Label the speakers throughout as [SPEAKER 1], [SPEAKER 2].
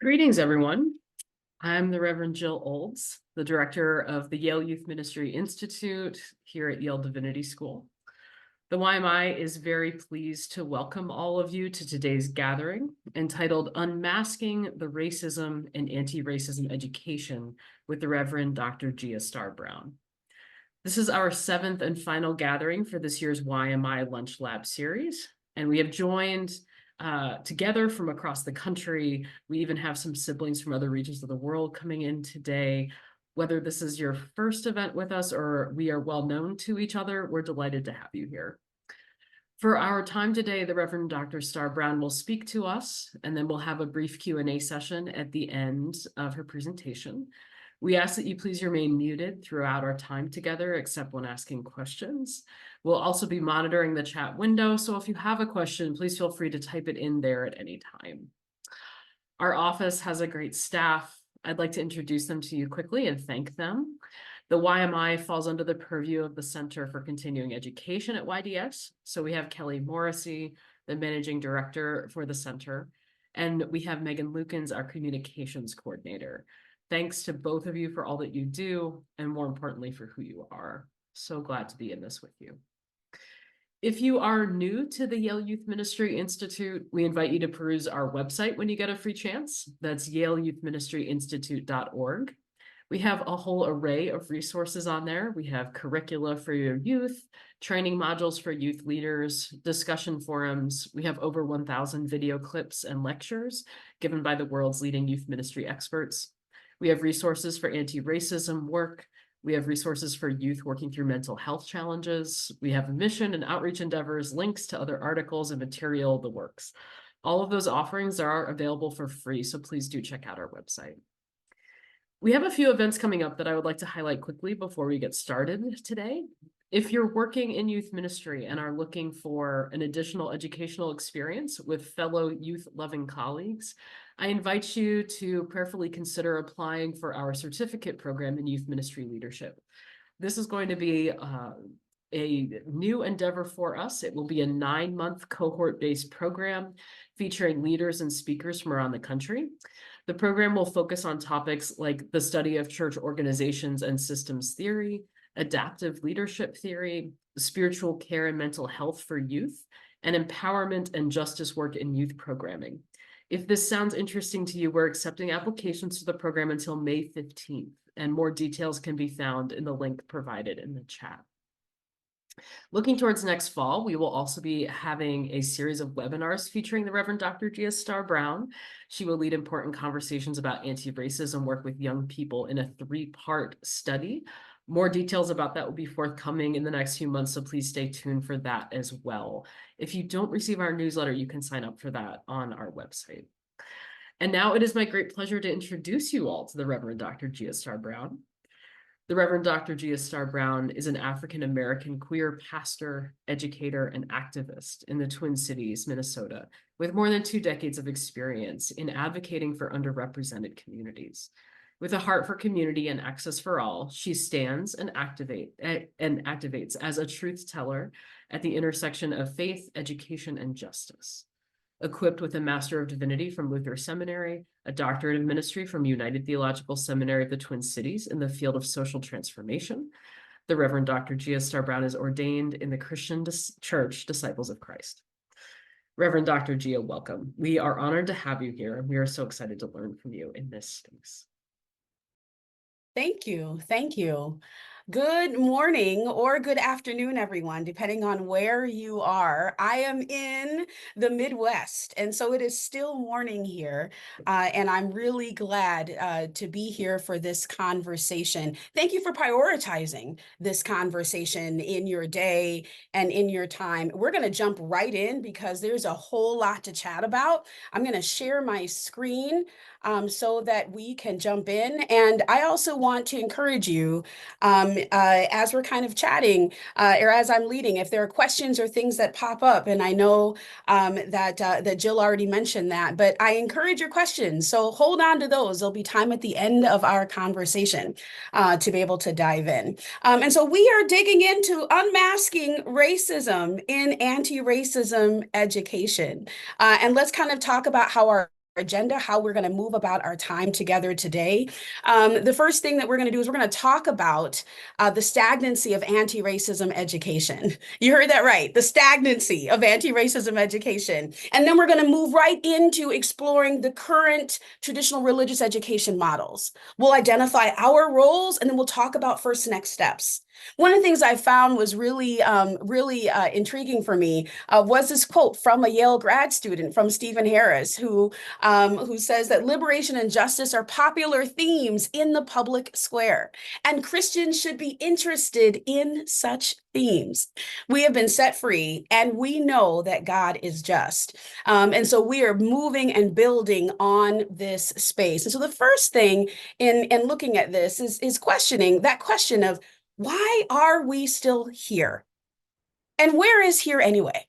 [SPEAKER 1] Greetings, everyone. I'm the Reverend Jill Olds, the director of the Yale Youth Ministry Institute here at Yale Divinity School. The YMI is very pleased to welcome all of you to today's gathering entitled Unmasking the Racism and Anti-Racism Education with the Reverend Dr. Gia Starr Brown. This is our 7th and final gathering for this year's YMI Lunch Lab series, and we have joined together from across the country. We even have some siblings from other regions of the world coming in today. Whether this is your first event with us or we are well known to each other, we're delighted to have you here. For our time today, the Reverend Dr. Starr Brown will speak to us, and then we'll have a brief Q&A session at the end of her presentation. We ask that you please remain muted throughout our time together, except when asking questions. We'll also be monitoring the chat window, so if you have a question, please feel free to type it in there at any time. Our office has a great staff. I'd like to introduce them to you quickly and thank them. The YMI falls under the purview of the Center for Continuing Education at YDS. So we have Kelly Morrissey, the managing director for the center, and we have Megan Lukens, our communications coordinator. Thanks to both of you for all that you do, and more importantly, for who you are. So glad to be in this with you. If you are new to the Yale Youth Ministry Institute, we invite you to peruse our website when you get a free chance. That's yaleyouthministryinstitute.org. We have a whole array of resources on there. We have curricula for your youth, training modules for youth leaders, discussion forums. We have over 1,000 video clips and lectures given by the world's leading youth ministry experts. We have resources for anti-racism work. We have resources for youth working through mental health challenges. We have mission and outreach endeavors, links to other articles and material, the works. All of those offerings are available for free, so please do check out our website. We have a few events coming up that I would like to highlight quickly before we get started today. If you're working in youth ministry and are looking for an additional educational experience with fellow youth-loving colleagues, I invite you to prayerfully consider applying for our certificate program in youth ministry leadership. This is going to be a new endeavor for us. It will be a 9-month cohort-based program featuring leaders and speakers from around the country. The program will focus on topics like the study of church organizations and systems theory, adaptive leadership theory, spiritual care and mental health for youth, and empowerment and justice work in youth programming. If this sounds interesting to you, we're accepting applications to the program until May 15th, and more details can be found in the link provided in the chat. Looking towards next fall, we will also be having a series of webinars featuring the Reverend Dr. Gia Starr Brown. She will lead important conversations about anti-racism work with young people in a 3-part study. More details about that will be forthcoming in the next few months, so please stay tuned for that as well. If you don't receive our newsletter, you can sign up for that on our website. And now it is my great pleasure to introduce you all to the Reverend Dr. Gia Starr Brown. The Reverend Dr. Gia Starr Brown is an African-American queer pastor, educator, and activist in the Twin Cities, Minnesota, with more than 2 decades of experience in advocating for underrepresented communities. With a heart for community and access for all, she stands and activates as a truth teller at the intersection of faith, education, and justice. Equipped with a Master of Divinity from Luther Seminary, a Doctorate of Ministry from United Theological Seminary of the Twin Cities in the field of social transformation, the Reverend Dr. Gia Starr Brown is ordained in the Christian Church Disciples of Christ. Reverend Dr. Gia, welcome. We are honored to have you here, and we are so excited to learn from you in this space.
[SPEAKER 2] Thank you. Thank you. Good morning or good afternoon, everyone, depending on where you are. I am in the Midwest, and so it is still morning here, and I'm really glad to be here for this conversation. Thank you for prioritizing this conversation in your day and in your time. We're going to jump right in because there's a whole lot to chat about. I'm going to share my screen so that we can jump in, and I also want to encourage you as we're kind of chatting or as I'm leading, if there are questions or things that pop up, and I know that Jill already mentioned that, but I encourage your questions. So hold on to those. There'll be time at the end of our conversation to be able to dive in. And so we are digging into unmasking racism in anti-racism education. And let's kind of talk about how our agenda, how we're going to move about our time together today. The first thing that we're going to do is we're going to talk about the stagnancy of anti-racism education. You heard that right, the stagnancy of anti-racism education. And then we're going to move right into exploring the current traditional religious education models. We'll identify our roles, and then we'll talk about first next steps. One of the things I found was really intriguing for me was this quote from a Yale grad student, from Stephen Harris, who says that liberation and justice are popular themes in the public square, and Christians should be interested in such themes. We have been set free, and we know that God is just. And so we are moving and building on this space. And so the first thing in looking at this is questioning that question of, why are we still here? And where is here anyway?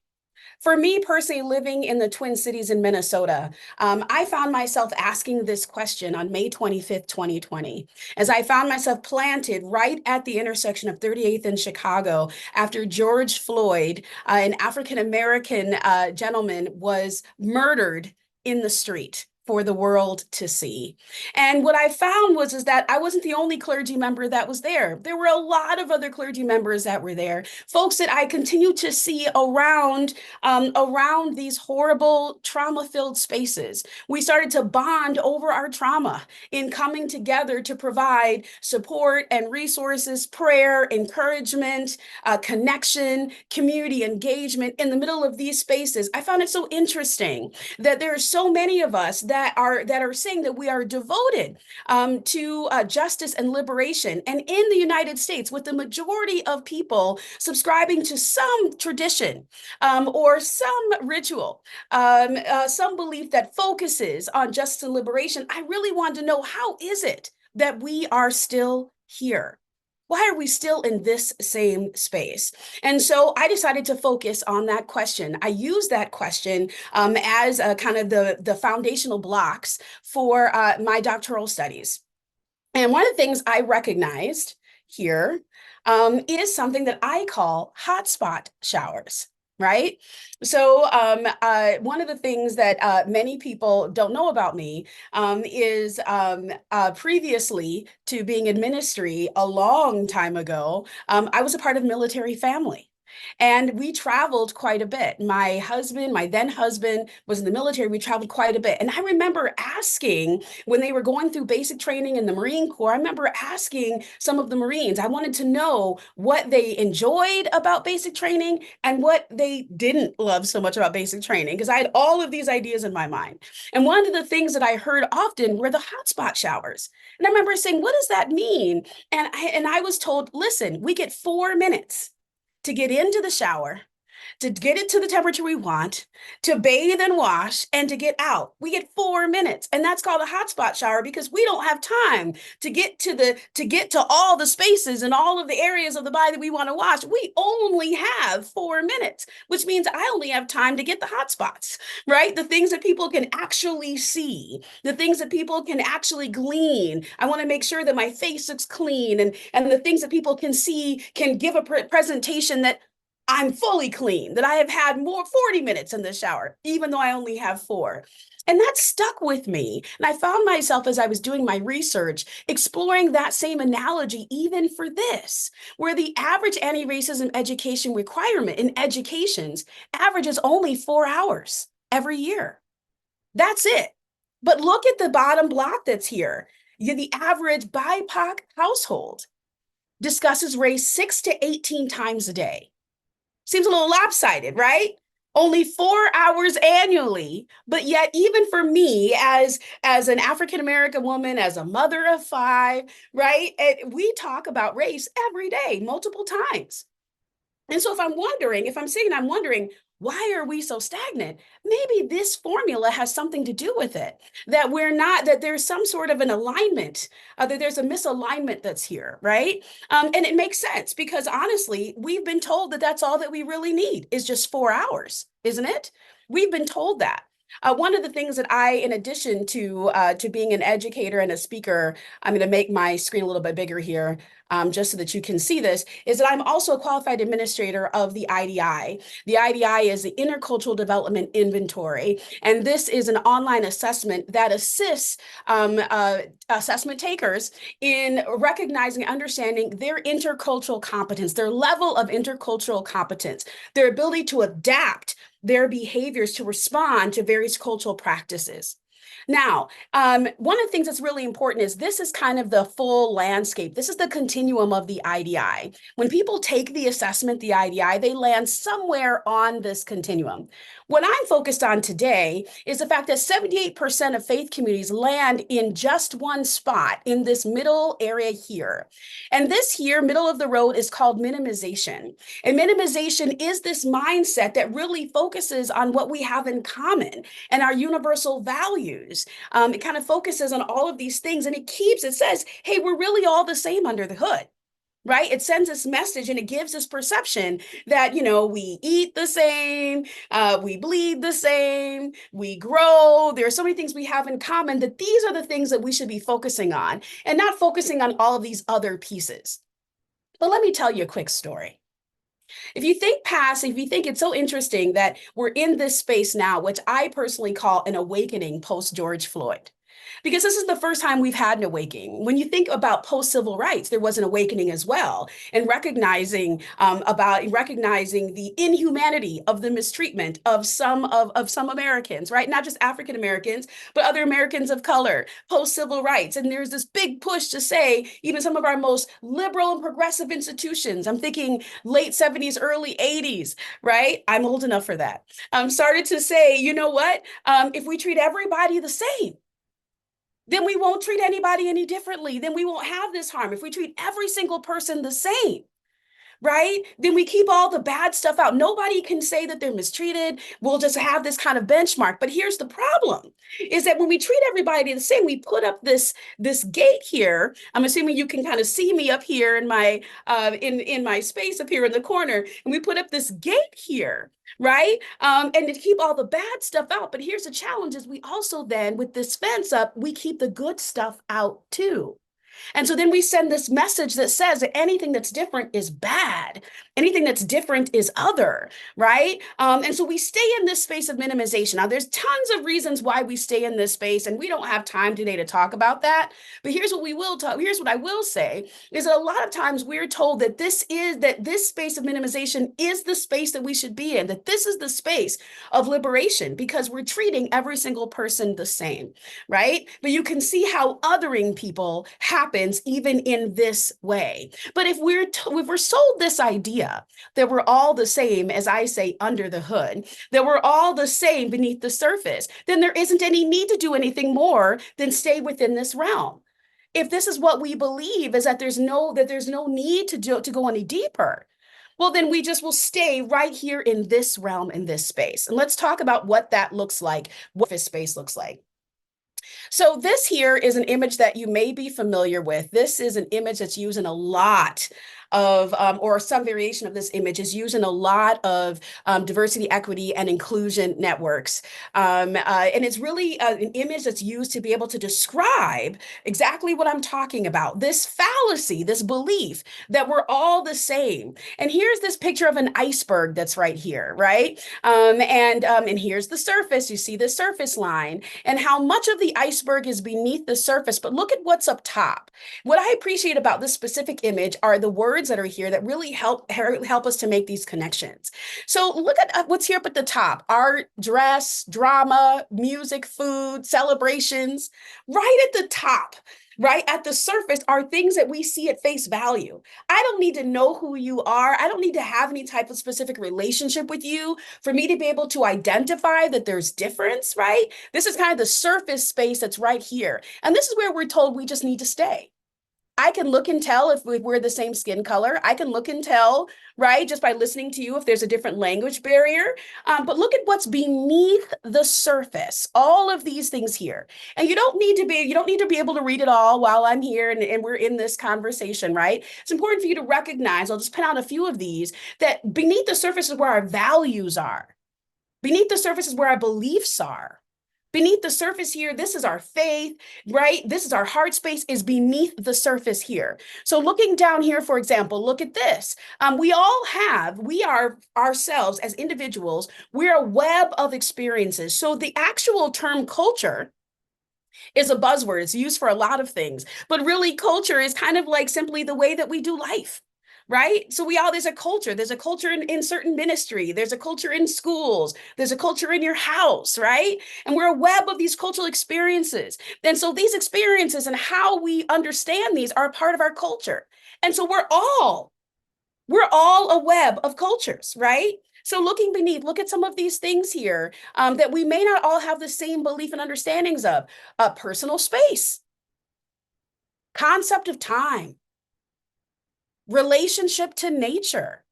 [SPEAKER 2] For me personally, living in the Twin Cities in Minnesota, I found myself asking this question on May 25th, 2020, as I found myself planted right at the intersection of 38th and Chicago after George Floyd, an African-American gentleman, was murdered in the street for the world to see. And what I found was that I wasn't the only clergy member that was there. There were a lot of other clergy members that were there, folks that I continue to see around these horrible trauma-filled spaces. We started to bond over our trauma in coming together to provide support and resources, prayer, encouragement, connection, community engagement in the middle of these spaces. I found it so interesting that there are so many of us that are saying that we are devoted to justice and liberation. And in the United States, with the majority of people subscribing to some tradition or some ritual, some belief that focuses on justice and liberation, I really wanted to know, how is it that we are still here? Why are we still in this same space? And so I decided to focus on that question. I use that question as kind of the foundational blocks for my doctoral studies. And one of the things I recognized here is something that I call hotspot showers. Right. So one of the things that many people don't know about me is previously to being in ministry a long time ago, I was a part of military family. And we traveled quite a bit. My husband, my then husband, was in the military. We traveled quite a bit. And I remember asking, when they were going through basic training in the Marine Corps, I remember asking some of the Marines, I wanted to know what they enjoyed about basic training and what they didn't love so much about basic training, because I had all of these ideas in my mind. And one of the things that I heard often were the hotspot showers. And I remember saying, what does that mean? And I was told, listen, we get 4 minutes to get into the shower, to get it to the temperature we want, to bathe and wash, and to get out. We get 4 minutes, and that's called a hotspot shower, because we don't have time to get to all the spaces and all of the areas of the body that we want to wash. We only have 4 minutes, which means I only have time to get the hot spots, right? The things that people can actually see, the things that people can actually glean. I want to make sure that my face looks clean, and the things that people can see can give a presentation that I'm fully clean, that I have had more 40 minutes in the shower, even though I only have 4. And that stuck with me. And I found myself, as I was doing my research, exploring that same analogy even for this, where the average anti-racism education requirement in educations averages only 4 hours every year. That's it. But look at the bottom block that's here. The average BIPOC household discusses race 6 to 18 times a day. Seems a little lopsided, right? Only 4 hours annually, but yet even for me as an African-American woman, as a mother of 5, right? We talk about race every day, multiple times. And so if I'm wondering, why are we so stagnant? Maybe this formula has something to do with it, that there's some sort of an alignment, that there's a misalignment that's here, right? And it makes sense, because honestly, we've been told that that's all that we really need is just 4 hours, isn't it? We've been told that. One of the things that in addition to being an educator and a speaker, I'm going to make my screen a little bit bigger here, just so that you can see this, is that I'm also a qualified administrator of the IDI. The IDI is the Intercultural Development Inventory, and this is an online assessment that assists assessment takers in recognizing and understanding their intercultural competence, their level of intercultural competence, their ability to adapt their behaviors to respond to various cultural practices. Now, one of the things that's really important is this is kind of the full landscape. This is the continuum of the IDI. When people take the assessment, the IDI, they land somewhere on this continuum. What I'm focused on today is the fact that 78% of faith communities land in just one spot in this middle area here. And this here, middle of the road, is called minimization. And minimization is this mindset that really focuses on what we have in common and our universal values. It kind of focuses on all of these things, and it says, hey, we're really all the same under the hood. Right? It sends this message and it gives this perception that, we eat the same, we bleed the same, we grow. There are so many things we have in common that these are the things that we should be focusing on and not focusing on all of these other pieces. But let me tell you a quick story. If you think it's so interesting that we're in this space now, which I personally call an awakening post George Floyd, because this is the first time we've had an awakening. When you think about post-civil rights, there was an awakening as well, and recognizing the inhumanity of the mistreatment of some Americans, right? Not just African Americans, but other Americans of color, post-civil rights. And there's this big push to say even some of our most liberal and progressive institutions, I'm thinking late 70s, early 80s, right? I'm old enough for that. Started to say, you know what? If we treat everybody the same, then we won't treat anybody any differently. Then we won't have this harm. If we treat every single person the same, right? Then we keep all the bad stuff out. Nobody can say that they're mistreated. We'll just have this kind of benchmark. But here's the problem is that when we treat everybody the same, we put up this gate here. I'm assuming you can kind of see me up here in my space up here in the corner. And we put up this gate here, right? And to keep all the bad stuff out. But here's the challenge is we also then, with this fence up, we keep the good stuff out too. And so then we send this message that says that anything that's different is bad. Anything that's different is other, right? And so we stay in this space of minimization. Now, there's tons of reasons why we stay in this space, and we don't have time today to talk about that. But here's what we will talk. Here's what I will say is that a lot of times we're told that this space of minimization is the space that we should be in, that this is the space of liberation because we're treating every single person the same, right? But you can see how othering people happens even in this way. But if we're sold this idea that we're all the same, as I say, under the hood, that we're all the same beneath the surface, then there isn't any need to do anything more than stay within this realm. If this is what we believe is that there's no need to go any deeper, well, then we just will stay right here in this realm, in this space. And let's talk about what that looks like, what this space looks like. So this here is an image that you may be familiar with. This is an image that's used in a lot of, or some variation of this image is used in a lot of diversity, equity, and inclusion networks. And it's really an image that's used to be able to describe exactly what I'm talking about. This fallacy, this belief that we're all the same. And here's this picture of an iceberg that's right here, right? And here's the surface. You see the surface line and how much of the iceberg is beneath the surface. But look at what's up top. What I appreciate about this specific image are the words that are here that really help us to make these connections. So look at what's here up at the top: art, dress, drama, music, food, celebrations. Right at the top, right at the surface, are things that we see at face value. I don't need to know who you are. I don't need to have any type of specific relationship with you for me to be able to identify that there's difference, right? This is kind of the surface space that's right here. And this is where we're told we just need to stay. I can look and tell if we're the same skin color. I can look and tell, right, just by listening to you if there's a different language barrier. But look at what's beneath the surface, all of these things here. And you don't need to be able to read it all while I'm here and we're in this conversation, right? It's important for you to recognize, I'll just pin out a few of these, that beneath the surface is where our values are. Beneath the surface is where our beliefs are. Beneath the surface here, this is our faith, right? This is our heart space, is beneath the surface here. So looking down here, for example, look at this. We are ourselves as individuals, we're a web of experiences. So the actual term culture is a buzzword. It's used for a lot of things, but really culture is kind of like simply the way that we do life. Right. So there's a culture. There's a culture in certain ministry. There's a culture in schools. There's a culture in your house. Right. And we're a web of these cultural experiences. And so these experiences and how we understand these are a part of our culture. And so we're all a web of cultures, right? So looking beneath, look at some of these things here that we may not all have the same belief and understandings of. Personal space, concept of time, relationship to nature.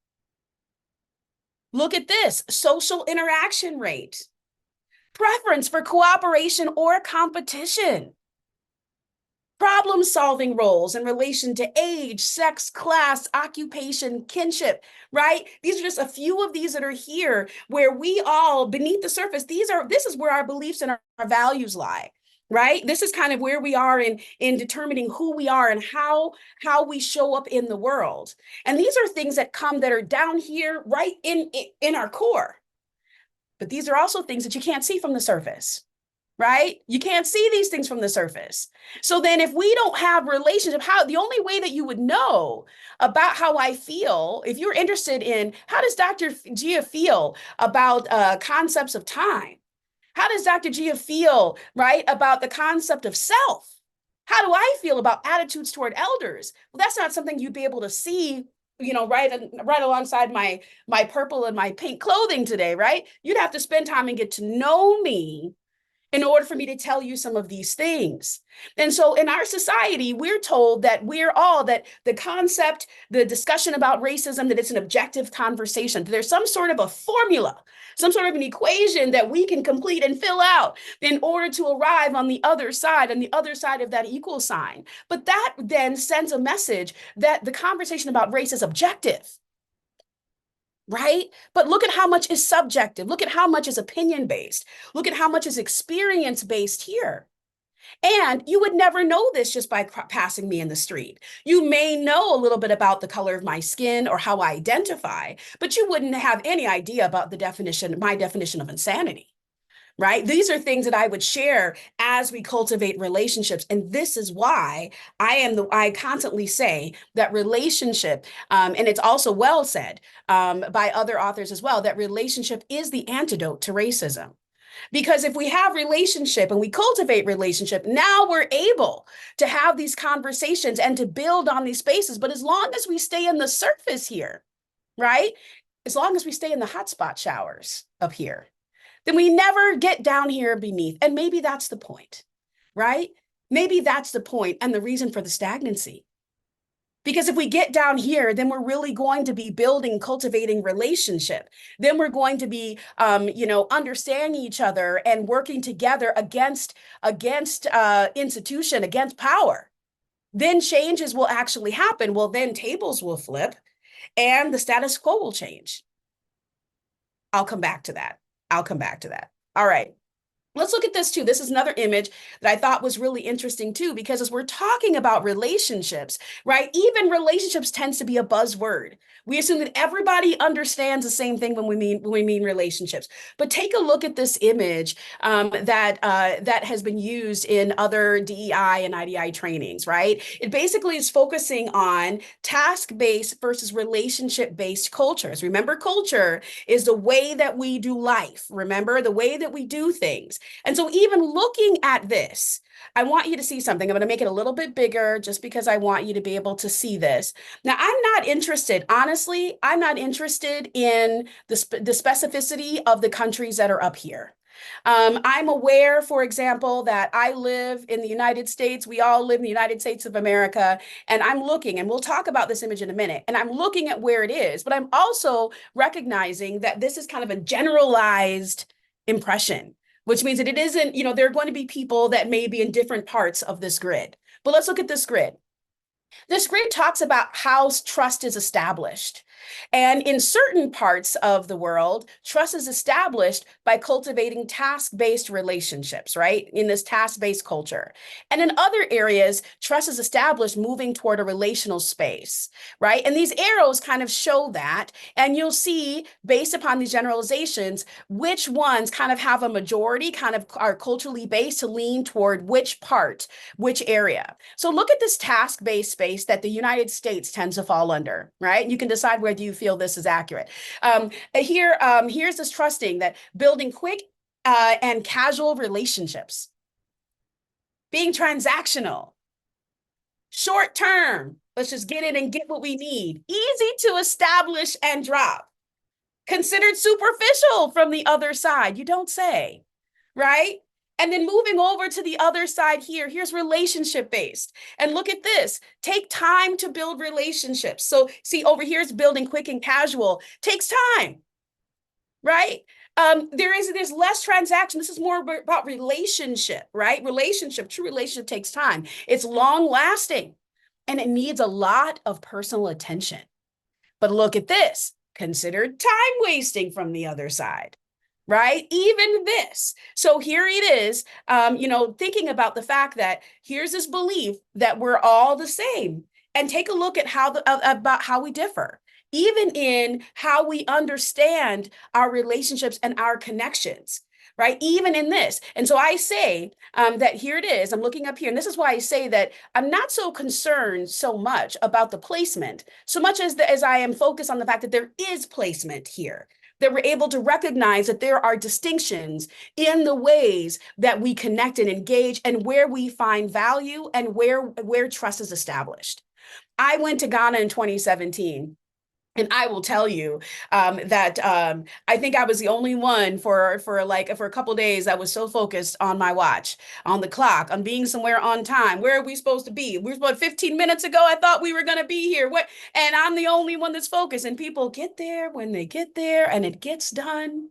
[SPEAKER 2] Look at this, social interaction rate, preference for cooperation or competition, problem-solving roles in relation to age, sex, class, occupation, kinship, right? These are just a few of these that are here where we all, beneath the surface, this is where our beliefs and our values lie, right? This is kind of where we are in determining who we are and how we show up in the world. And these are things that are down here, right in our core. But these are also things that you can't see from the surface. Right? You can't see these things from the surface. So then if we don't have relationship, the only way that you would know about how I feel, if you're interested in how does Dr. Gia feel about concepts of time? How does Dr. Gia feel, right, about the concept of self? How do I feel about attitudes toward elders? Well, that's not something you'd be able to see, right alongside my purple and my pink clothing today, right? You'd have to spend time and get to know me in order for me to tell you some of these things. And so in our society, we're told that that the concept, the discussion about racism, that it's an objective conversation. There's some sort of a formula, some sort of an equation that we can complete and fill out in order to arrive on the other side of that equal sign. But that then sends a message that the conversation about race is objective. Right? But look at how much is subjective. Look at how much is opinion based. Look at how much is experience based here. And you would never know this just by passing me in the street. You may know a little bit about the color of my skin or how I identify, but you wouldn't have any idea about my definition of insanity. Right? These are things that I would share as we cultivate relationships. And this is why I constantly say that relationship, and it's also well said by other authors as well, that relationship is the antidote to racism. Because if we have relationship and we cultivate relationship, now we're able to have these conversations and to build on these spaces. But as long as we stay in the surface here, right? As long as we stay in the hotspot showers up here, then we never get down here beneath. And maybe that's the point, right? Maybe that's the point and the reason for the stagnancy. Because if we get down here, then we're really going to be cultivating relationship. Then we're going to be, understanding each other and working together against institution, against power. Then changes will actually happen. Well, then tables will flip and the status quo will change. I'll come back to that. All right. Let's look at this too. This is another image that I thought was really interesting too, because as we're talking about relationships, right? Even relationships tends to be a buzzword. We assume that everybody understands the same thing when we mean relationships. But take a look at this image that has been used in other DEI and IDI trainings, right? It basically is focusing on task-based versus relationship-based cultures. Remember, culture is the way that we do life. Remember, the way that we do things. And so even looking at this, I want you to see something. I'm going to make it a little bit bigger just because I want you to be able to see this. Now, honestly, I'm not interested in the specificity of the countries that are up here. I'm aware, for example, that I live in the United States. We all live in the United States of America. And I'm looking, and we'll talk about this image in a minute, and I'm looking at where it is, but I'm also recognizing that this is kind of a generalized impression, which means that it isn't, there are going to be people that may be in different parts of this grid. But let's look at this grid. This grid talks about how trust is established. And in certain parts of the world, trust is established by cultivating task-based relationships, right? In this task-based culture. And in other areas, trust is established moving toward a relational space, right? And these arrows kind of show that. And you'll see, based upon these generalizations, which ones kind of have a majority, kind of are culturally based to lean toward which part, which area. So look at this task-based space that the United States tends to fall under, right? You can decide whether you feel this is accurate. Here's this trusting that building quick and casual relationships, being transactional, short term, let's just get it and get what we need, easy to establish and drop, considered superficial from the other side, you don't say, right? And then moving over to the other side here, here's relationship based. And look at this, take time to build relationships. So see, over here is building quick and casual, takes time, right? There's less transaction. This is more about relationship, right? True relationship takes time. It's long lasting and it needs a lot of personal attention. But look at this, considered time wasting from the other side, right? Even this. So here it is, thinking about the fact that here's this belief that we're all the same, and take a look at about how we differ, even in how we understand our relationships and our connections. Right, even in this. And so I say that here it is, I'm looking up here, and this is why I say that I'm not so concerned so much about the placement, so much as I am focused on the fact that there is placement here, that we're able to recognize that there are distinctions in the ways that we connect and engage and where we find value and where trust is established. I went to Ghana in 2017. And I will tell you that I think I was the only one for a couple of days that was so focused on my watch, on the clock, on being somewhere on time. Where are we supposed to be? We were about 15 minutes ago. I thought we were going to be here. What? And I'm the only one that's focused. And people get there when they get there, and it gets done,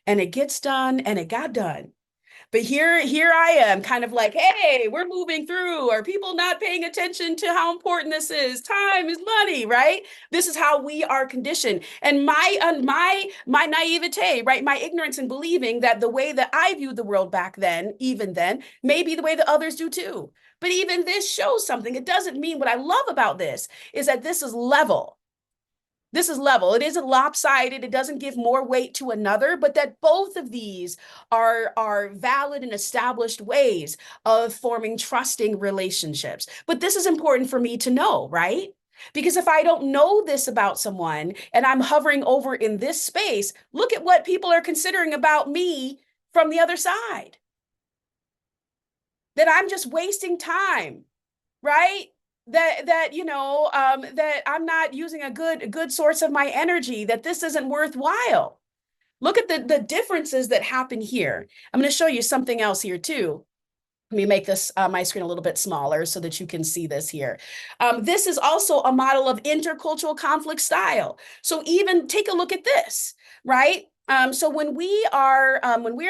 [SPEAKER 2] and it gets done, and it got done. But here I am, kind of like, hey, we're moving through. Are people not paying attention to how important this is? Time is money, right? This is how we are conditioned. And my naivete, right? My ignorance in believing that the way that I viewed the world back then, even then, may be the way that others do too. But even this shows something. It doesn't mean, what I love about this is that this is level. This is level. It isn't lopsided. It doesn't give more weight to another, but that both of these are valid and established ways of forming trusting relationships. But this is important for me to know, right? Because if I don't know this about someone and I'm hovering over in this space, look at what people are considering about me from the other side. That I'm just wasting time, right? That I'm not using a good source of my energy, that this isn't worthwhile. Look at the differences that happen here. I'm going to show you something else here too. Let me make this my screen a little bit smaller so that you can see this here. This is also a model of intercultural conflict style. So even take a look at this, right? So when we're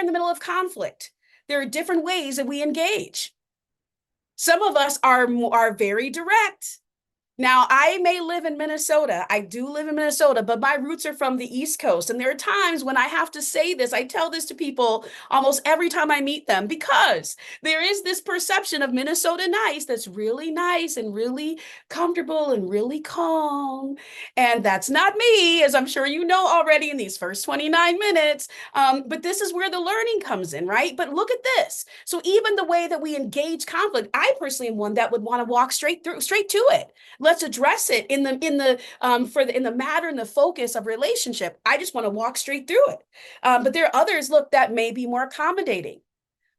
[SPEAKER 2] in the middle of conflict, there are different ways that we engage. Some of us are very direct. Now, I may live in Minnesota. I do live in Minnesota, but my roots are from the East Coast. And there are times when I have to say this. I tell this to people almost every time I meet them, because there is this perception of Minnesota nice that's really nice and really comfortable and really calm. And that's not me, as I'm sure you know already in these first 29 minutes. But this is where the learning comes in, right? But look at this. So even the way that we engage conflict, I personally am one that would want to walk straight to it. Let's address it in the matter and the focus of relationship. I just want to walk straight through it. But there are others, look, that may be more accommodating,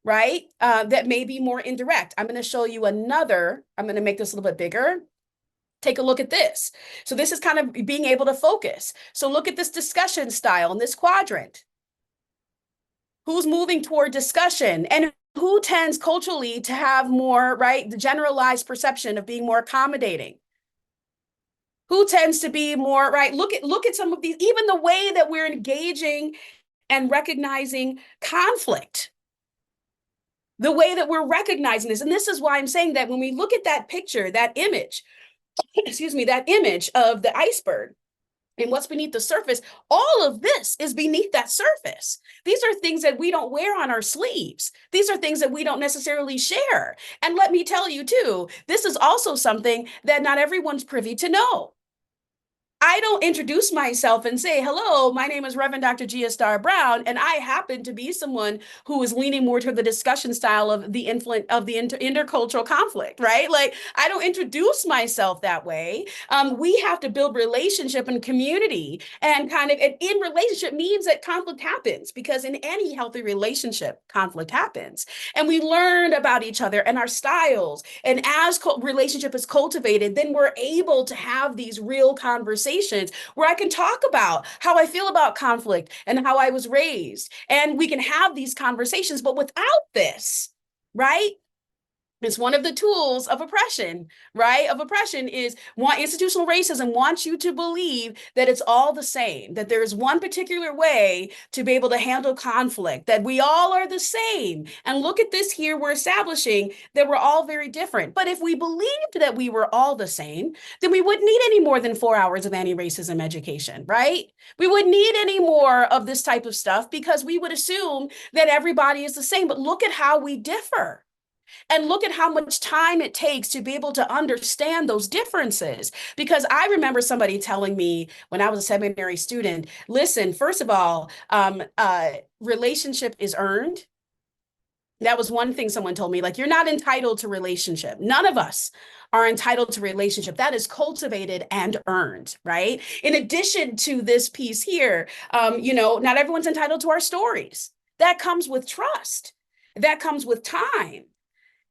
[SPEAKER 2] right? That may be more indirect. I'm going to show you another. I'm going to make this a little bit bigger. Take a look at this. So this is kind of being able to focus. So look at this discussion style in this quadrant. Who's moving toward discussion, and who tends culturally to have more, right? The generalized perception of being more accommodating. Who tends to be more, right? Look at some of these, even the way that we're engaging and recognizing conflict, the way that we're recognizing this. And this is why I'm saying that when we look at that picture, that image, excuse me, that image of the iceberg, And what's beneath the surface, all of this is beneath that surface. These are things that we don't wear on our sleeves. These are things that we don't necessarily share. And let me tell you too, this is also something that not everyone's privy to know. I don't introduce myself and say, hello, my name is Reverend Dr. Gia Star Brown, and I happen to be someone who is leaning more toward the discussion style of the influence of the intercultural conflict, right? Like, I don't introduce myself that way. We have to build relationship and community, and in relationship means that conflict happens, because in any healthy relationship, conflict happens. And we learn about each other and our styles. And as relationship is cultivated, then we're able to have these real conversations where I can talk about how I feel about conflict and how I was raised. And we can have these conversations. But without this, right? It's one of the tools of oppression, right? Of oppression is institutional racism wants you to believe that it's all the same, that there's one particular way to be able to handle conflict, that we all are the same. And look at this here, we're establishing that we're all very different. But if we believed that we were all the same, then we wouldn't need any more than 4 hours of anti-racism education, right? We wouldn't need any more of this type of stuff, because we would assume that everybody is the same. But look at how we differ. And look at how much time it takes to be able to understand those differences. Because I remember somebody telling me when I was a seminary student, listen, first of all, relationship is earned. That was one thing someone told me, like, you're not entitled to relationship. None of us are entitled to relationship. That is cultivated and earned, right? In addition to this piece here, not everyone's entitled to our stories. That comes with trust. That comes with time.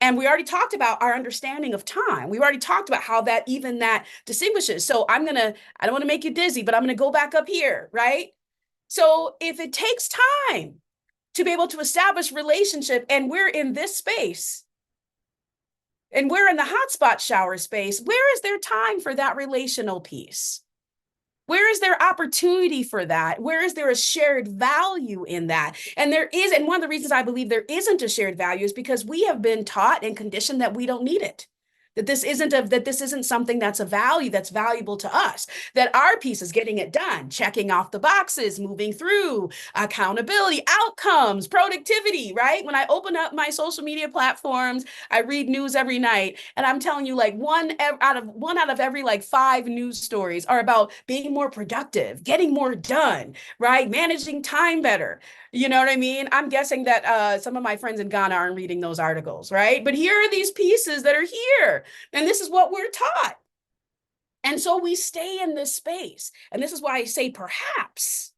[SPEAKER 2] And we already talked about our understanding of time. We already talked about how that distinguishes. So I don't want to make you dizzy, but I'm going to go back up here, right? So if it takes time to be able to establish relationship, and we're in this space, and we're in the hotspot shower space, where is there time for that relational piece? Where is there opportunity for that? Where is there a shared value in that? And one of the reasons I believe there isn't a shared value is because we have been taught and conditioned that we don't need it. That this isn't something that's a value that's valuable to us, that our piece is getting it done, checking off the boxes, moving through, accountability, outcomes, productivity, right? When I open up my social media platforms, I read news every night, and I'm telling you, like, one out of every like 5 news stories are about being more productive, getting more done, right? Managing time better. You know what I mean? I'm guessing that some of my friends in Ghana aren't reading those articles, right? But here are these pieces that are here, and this is what we're taught. And so we stay in this space. And this is why I say perhaps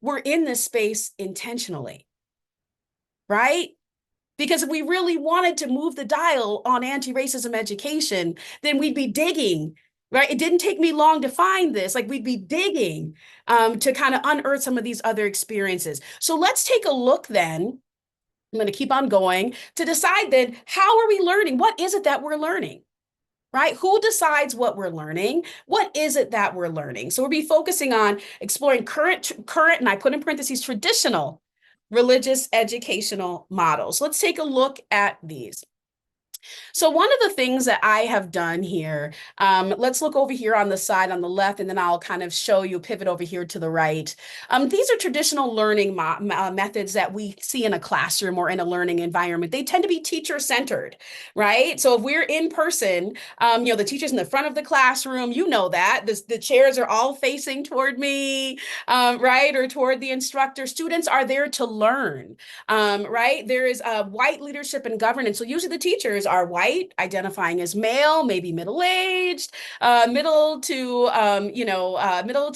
[SPEAKER 2] we're in this space intentionally, right? Because if we really wanted to move the dial on anti-racism education, then we'd be digging, right? It didn't take me long to find this. Like, we'd be digging to kind of unearth some of these other experiences. So let's take a look then. I'm going to keep on going to decide then, how are we learning? What is it that we're learning? Right? Who decides what we're learning? What is it that we're learning? So we'll be focusing on exploring current, and I put in parentheses, traditional religious educational models. Let's take a look at these. So one of the things that I have done here, let's look over here on the side on the left, and then I'll kind of show you, pivot over here to the right. These are traditional learning methods that we see in a classroom or in a learning environment. They tend to be teacher-centered, right? So if we're in person, the teacher's in the front of the classroom, you know that. The chairs are all facing toward me, right? Or toward the instructor. Students are there to learn, right? There is white leadership and governance. So usually the teachers are white, identifying as male, maybe middle-aged, middle to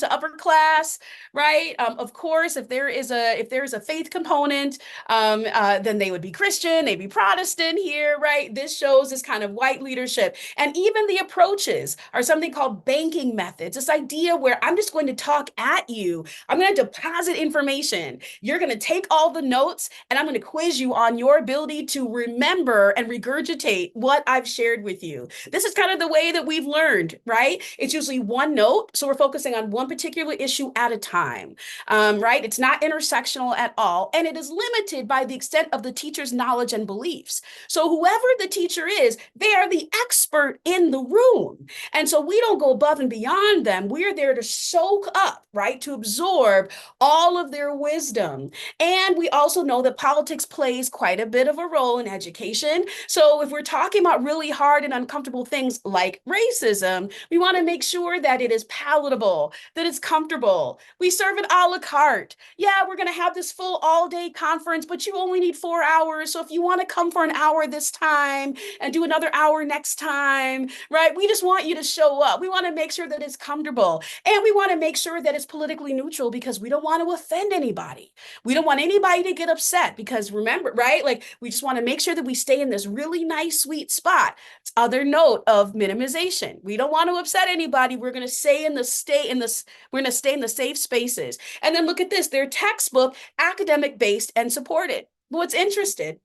[SPEAKER 2] upper class, right? Of course, if there is a faith component, then they would be Christian, maybe Protestant here, right? This shows this kind of white leadership. And even the approaches are something called banking methods. This idea where I'm just going to talk at you. I'm going to deposit information. You're going to take all the notes, and I'm going to quiz you on your ability to remember and regurgitate regurgitate what I've shared with you. This is kind of the way that we've learned, right? It's usually one note. So we're focusing on one particular issue at a time, right? It's not intersectional at all. And it is limited by the extent of the teacher's knowledge and beliefs. So whoever the teacher is, they are the expert in the room. And so we don't go above and beyond them. We're there to soak up, right? To absorb all of their wisdom. And we also know that politics plays quite a bit of a role in education. So if we're talking about really hard and uncomfortable things like racism, we want to make sure that it is palatable, that it's comfortable. We serve it a la carte. Yeah, we're going to have this full all-day conference, but you only need 4 hours. So if you want to come for an hour this time and do another hour next time, right? We just want you to show up. We want to make sure that it's comfortable. And we want to make sure that it's politically neutral because we don't want to offend anybody. We don't want anybody to get upset because remember, right? Like we just want to make sure that we stay in this really nice, sweet spot. Other note of minimization. We don't want to upset anybody. We're going to stay in the safe spaces. And then look at this. They're textbook, academic based and supported. What's interesting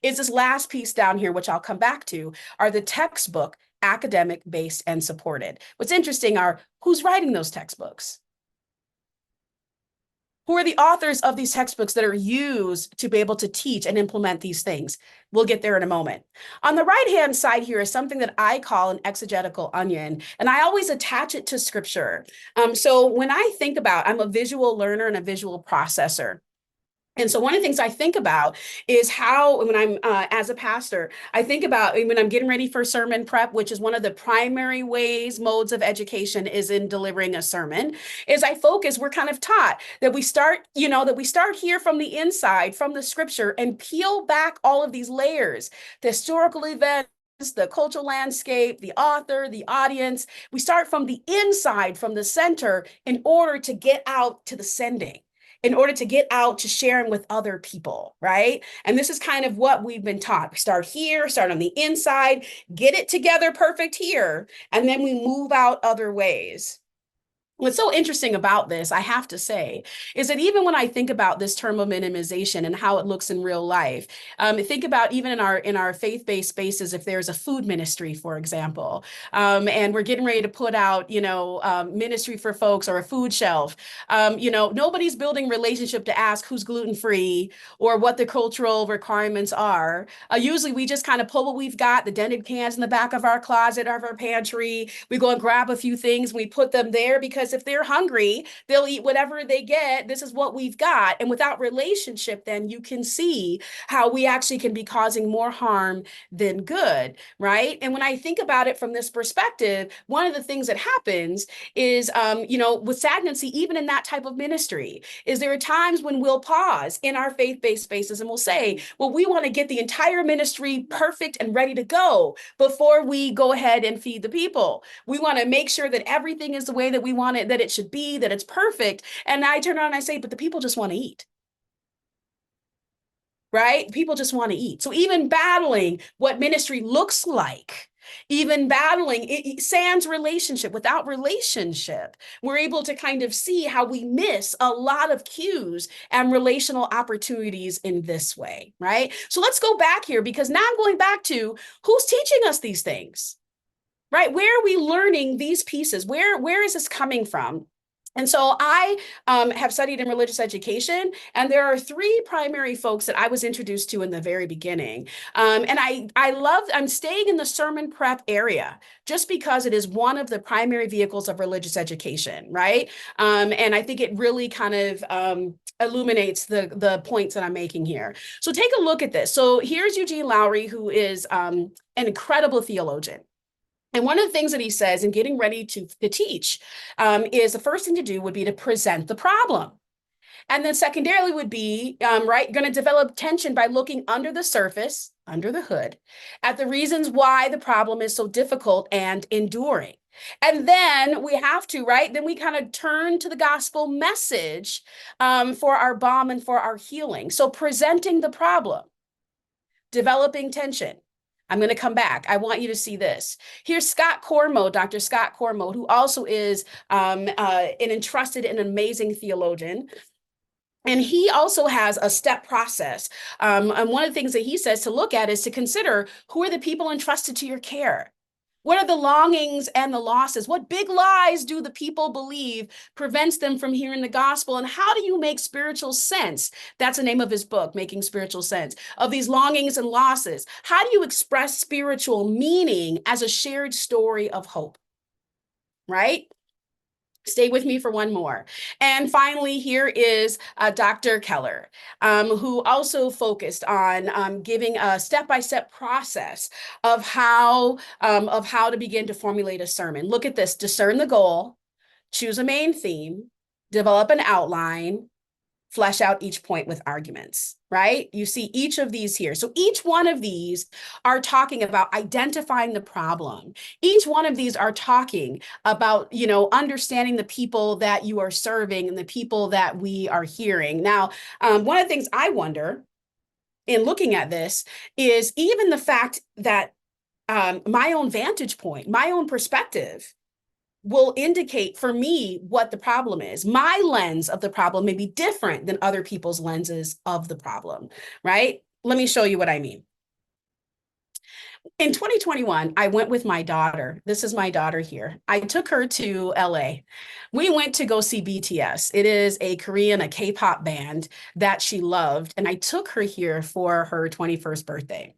[SPEAKER 2] is this last piece down here, which I'll come back to, are the textbook, academic based and supported. What's interesting are who's writing those textbooks? Who are the authors of these textbooks that are used to be able to teach and implement these things? We'll get there in a moment. On the right-hand side here is something that I call an exegetical onion, and I always attach it to scripture. So when I think about, I'm a visual learner and a visual processor. And so one of the things I think about is how, when I'm as a pastor, I think about when I'm getting ready for sermon prep, which is one of the primary modes of education is in delivering a sermon, is I focus, we're kind of taught that we start, that we start here from the inside, from the scripture and peel back all of these layers, the historical events, the cultural landscape, the author, the audience. We start from the inside, from the center, in order to get out to the sending, in order to get out to sharing with other people, right? And this is kind of what we've been taught. We start here, start on the inside, get it together perfect here, and then we move out other ways. What's so interesting about this, I have to say, is that even when I think about this term of minimization and how it looks in real life, think about even in our faith-based spaces, if there's a food ministry, for example, and we're getting ready to put out, ministry for folks or a food shelf, nobody's building relationship to ask who's gluten-free or what the cultural requirements are. Usually we just kind of pull what we've got, the dented cans in the back of our closet, of our pantry. We go and grab a few things, and we put them there because if they're hungry, they'll eat whatever they get. This is what we've got. And without relationship, then you can see how we actually can be causing more harm than good, right? And when I think about it from this perspective, one of the things that happens is, with stagnancy, even in that type of ministry, is there are times when we'll pause in our faith-based spaces and we'll say, well, we want to get the entire ministry perfect and ready to go before we go ahead and feed the people. We want to make sure that everything is the way that we want it, that it should be, that it's perfect. And I turn around and I say, but the people just want to eat. Right? People just want to eat. So even battling what ministry looks like, even battling it sans relationship, without relationship, we're able to kind of see how we miss a lot of cues and relational opportunities in this way, right? So let's go back here because now I'm going back to who's teaching us these things, right? Where are we learning these pieces? Where is this coming from? And so I have studied in religious education, and there are 3 primary folks that I was introduced to in the very beginning. And I'm staying in the sermon prep area just because it is one of the primary vehicles of religious education, right? And I think it really kind of illuminates the points that I'm making here. So take a look at this. So here's Eugene Lowry, who is an incredible theologian. And one of the things that he says in getting ready to teach is the first thing to do would be to present the problem. And then secondarily would be, going to develop tension by looking under the surface, under the hood, at the reasons why the problem is so difficult and enduring. And then we have to, right? Then we kind of turn to the gospel message for our balm and for our healing. So presenting the problem, developing tension. I'm going to come back. I want you to see this. Here's Scott Cormo, Dr. Scott Cormo, who also is an entrusted and amazing theologian. And he also has a step process. And one of the things that he says to look at is to consider who are the people entrusted to your care. What are the longings and the losses? What big lies do the people believe prevents them from hearing the gospel? And how do you make spiritual sense? That's the name of his book, Making Spiritual Sense, of these longings and losses. How do you express spiritual meaning as a shared story of hope? Right? Stay with me for one more. And finally, here is Dr. Keller, who also focused on giving a step-by-step process of how to begin to formulate a sermon. Look at this: discern the goal, choose a main theme, develop an outline, flesh out each point with arguments, right? You see each of these here. So each one of these are talking about identifying the problem. Each one of these are talking about, understanding the people that you are serving and the people that we are hearing. Now, one of the things I wonder in looking at this is even the fact that my own vantage point, my own perspective will indicate for me what the problem is. My lens of the problem may be different than other people's lenses of the problem, right? Let me show you what I mean. In 2021, I went with my daughter. This is my daughter here. I took her to LA. We went to go see BTS. It is a Korean, a K-pop band that she loved. And I took her here for her 21st birthday.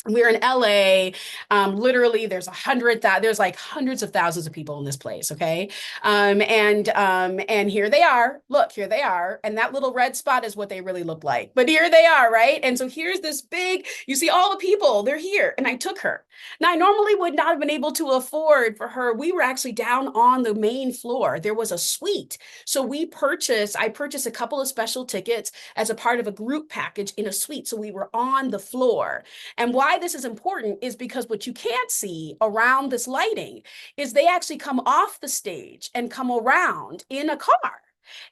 [SPEAKER 2] We're in LA. Literally, there's like hundreds of thousands of people in this place. Okay. And here they are. Look, here they are. And that little red spot is what they really look like. But here they are, right? And so here's this big, you see all the people, they're here. And I took her. Now, I normally would not have been able to afford for her. We were actually down on the main floor. There was a suite. So I purchased a couple of special tickets as a part of a group package in a suite. So we were on the floor. And why this is important is because what you can't see around this lighting is they actually come off the stage and come around in a car,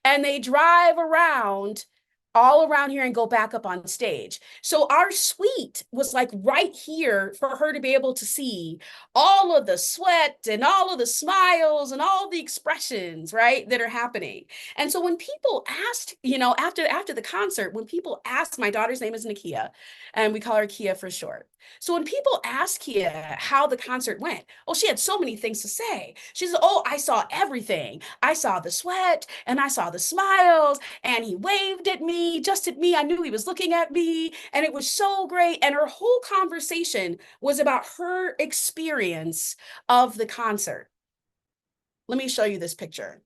[SPEAKER 2] and they drive around all around here and go back up on stage. So our suite was like right here for her to be able to see all of the sweat and all of the smiles and all the expressions, right, that are happening. And so when people asked, after the concert, when people asked, my daughter's name is Nakia, and we call her Kia for short. So when people ask Kia how the concert went, oh, she had so many things to say. She said, oh, I saw everything. I saw the sweat and I saw the smiles, and he waved at me, just at me. I knew he was looking at me, and it was so great. And her whole conversation was about her experience of the concert. Let me show you this picture.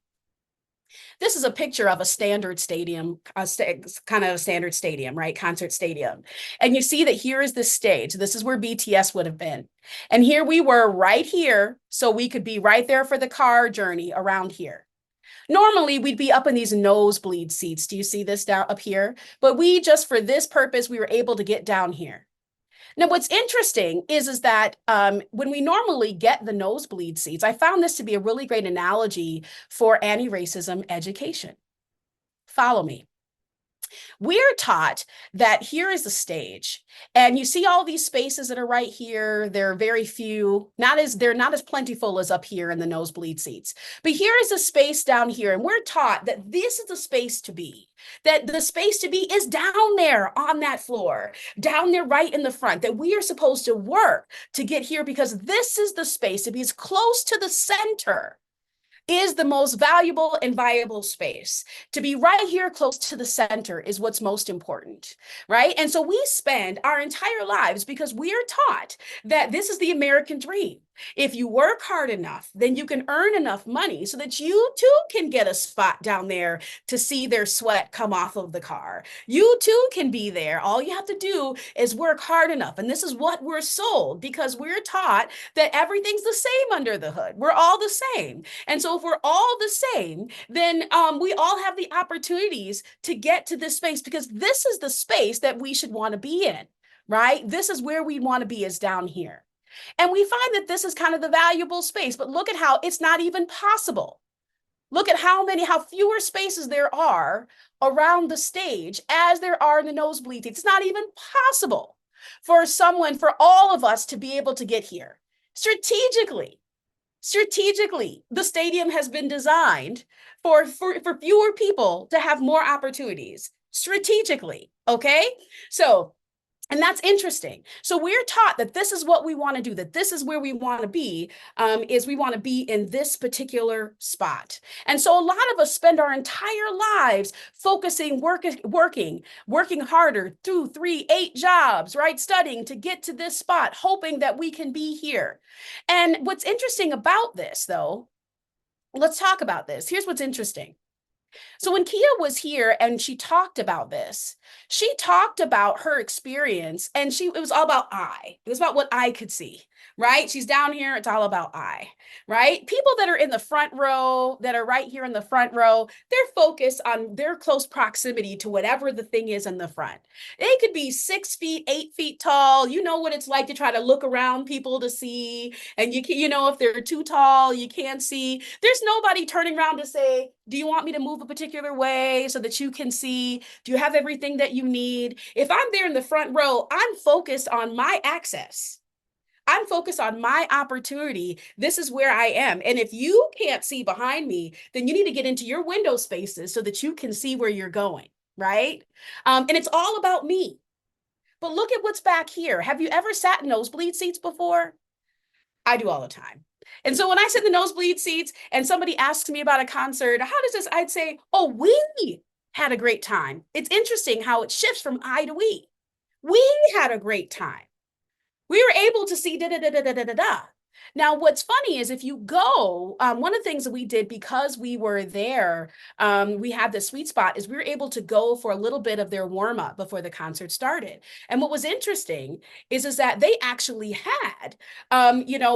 [SPEAKER 2] This is a picture of a standard stadium, kind of a standard stadium, right? Concert stadium. And you see that here is the stage. This is where BTS would have been. And here we were right here, so we could be right there for the car journey around here. Normally, we'd be up in these nosebleed seats. Do you see this down up here? But we just, for this purpose, we were able to get down here. Now, what's interesting is that when we normally get the nosebleed seats, I found this to be a really great analogy for anti-racism education. Follow me. We're taught that here is the stage, and you see all these spaces that are right here. They're very few, they're not as plentiful as up here in the nosebleed seats. But here is a space down here, and we're taught that this is the space to be. That the space to be is down there on that floor, down there right in the front, that we are supposed to work to get here because this is the space to be as close to the center is the most valuable and viable space. To be right here close to the center is what's most important, right? And so we spend our entire lives because we are taught that this is the American dream. If you work hard enough, then you can earn enough money so that you too can get a spot down there to see their sweat come off of the car. You too can be there. All you have to do is work hard enough. And this is what we're sold because we're taught that everything's the same under the hood. We're all the same. And so if we're all the same, then we all have the opportunities to get to this space because this is the space that we should want to be in, right? This is where we want to be, is down here. And we find that this is kind of the valuable space, but look at how it's not even possible. Look at how fewer spaces there are around the stage as there are in the nosebleed seats. It's not even possible for all of us to be able to get here strategically. Strategically, the stadium has been designed for fewer people to have more opportunities strategically. Okay. So, and that's interesting. So we're taught that this is what we want to do, that this is where we want to be, is we want to be in this particular spot. And so a lot of us spend our entire lives focusing, working harder, 2, 3, 8 jobs, right? Studying to get to this spot, hoping that we can be here. And what's interesting about this, though, let's talk about this. Here's what's interesting. So when Kia was here and she talked about this, she talked about her experience and it was all about I. It was about what I could see, right? She's down here, it's all about I, right? People that are in the front row, that are right here in the front row, they're focused on their close proximity to whatever the thing is in the front. They could be 6 feet, 8 feet tall. You know what it's like to try to look around people to see, and if they're too tall, you can't see. There's nobody turning around to say, do you want me to move a particular way so that you can see? Do you have everything that you need? If I'm there in the front row, I'm focused on my access. I'm focused on my opportunity. This is where I am. And if you can't see behind me, then you need to get into your window spaces so that you can see where you're going, right? And it's all about me. But look at what's back here. Have you ever sat in nosebleed seats before? I do all the time. And so when I sit in the nosebleed seats and somebody asks me about a concert, how does this? I'd say, oh, we had a great time. It's interesting how it shifts from I to we. We had a great time. We were able to see da da da da da da da. Now, what's funny is if you go, one of the things that we did because we were there, we had the sweet spot, is we were able to go for a little bit of their warm up before the concert started. And what was interesting is that they actually had,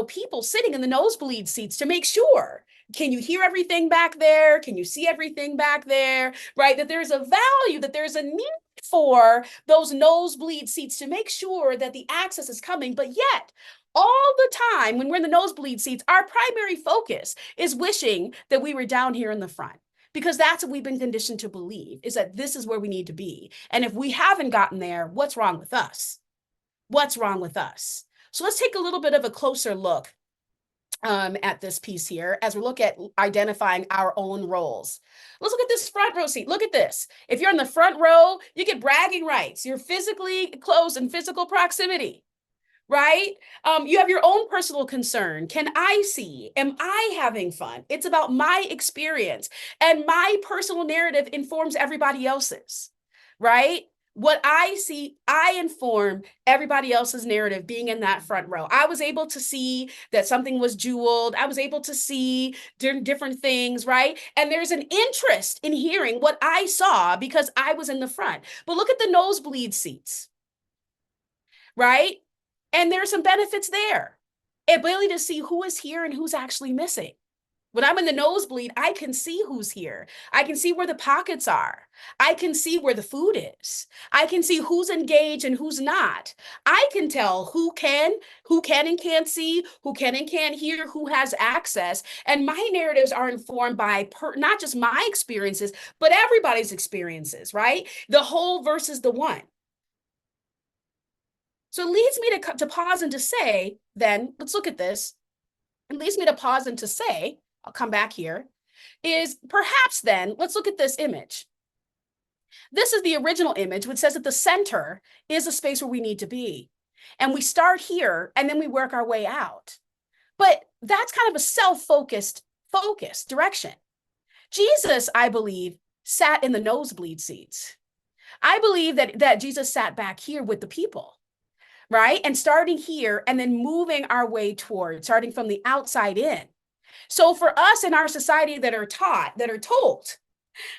[SPEAKER 2] people sitting in the nosebleed seats to make sure. Can you hear everything back there? Can you see everything back there? Right? That there's a value, that there's a need for those nosebleed seats to make sure that the access is coming. But yet, all the time when we're in the nosebleed seats, our primary focus is wishing that we were down here in the front, because that's what we've been conditioned to believe, is that this is where we need to be. And if we haven't gotten there, what's wrong with us? What's wrong with us? So let's take a little bit of a closer look at this piece here as we look at identifying our own roles. Let's look at this front row seat. Look at this. If you're in the front row, you get bragging rights. You're physically close in physical proximity, right? You have your own personal concern. Can I see? Am I having fun? It's about my experience, and my personal narrative informs everybody else's, right? What I see, I inform everybody else's narrative being in that front row. I was able to see that something was jeweled. I was able to see different things, right? And there's an interest in hearing what I saw because I was in the front. But look at the nosebleed seats, right? And there's some benefits there. Ability to see who is here and who's actually missing. When I'm in the nosebleed, I can see who's here. I can see where the pockets are. I can see where the food is. I can see who's engaged and who's not. I can tell who can and can't see, who can and can't hear, who has access. And my narratives are informed by not just my experiences, but everybody's experiences, right? The whole versus the one. So it leads me to pause and to say, then, let's look at this. It leads me to pause and to say, I'll come back here, is perhaps then, let's look at this image. This is the original image, which says that the center is a space where we need to be. And we start here, and then we work our way out. But that's kind of a self-focused direction. Jesus, I believe, sat in the nosebleed seats. I believe that Jesus sat back here with the people, right? And starting here and then moving our way toward, starting from the outside in. So for us in our society that are told,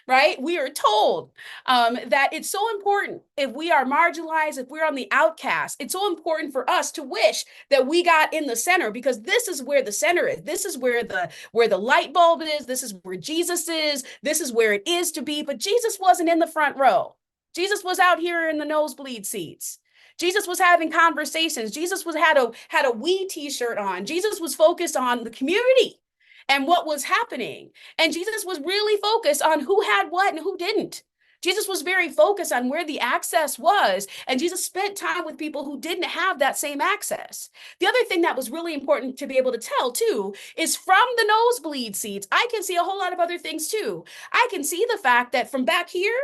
[SPEAKER 2] right? We are told that it's so important, if we are marginalized, if we're on the outcast, it's so important for us to wish that we got in the center, because this is where the center is. This is where the light bulb is. This is where Jesus is. This is where it is to be. But Jesus wasn't in the front row. Jesus was out here in the nosebleed seats. Jesus was having conversations. Jesus had a we t-shirt on. Jesus was focused on the community and what was happening. And Jesus was really focused on who had what and who didn't. Jesus was very focused on where the access was, and Jesus spent time with people who didn't have that same access. The other thing that was really important to be able to tell too is from the nosebleed seats, I can see a whole lot of other things too. I can see the fact that from back here,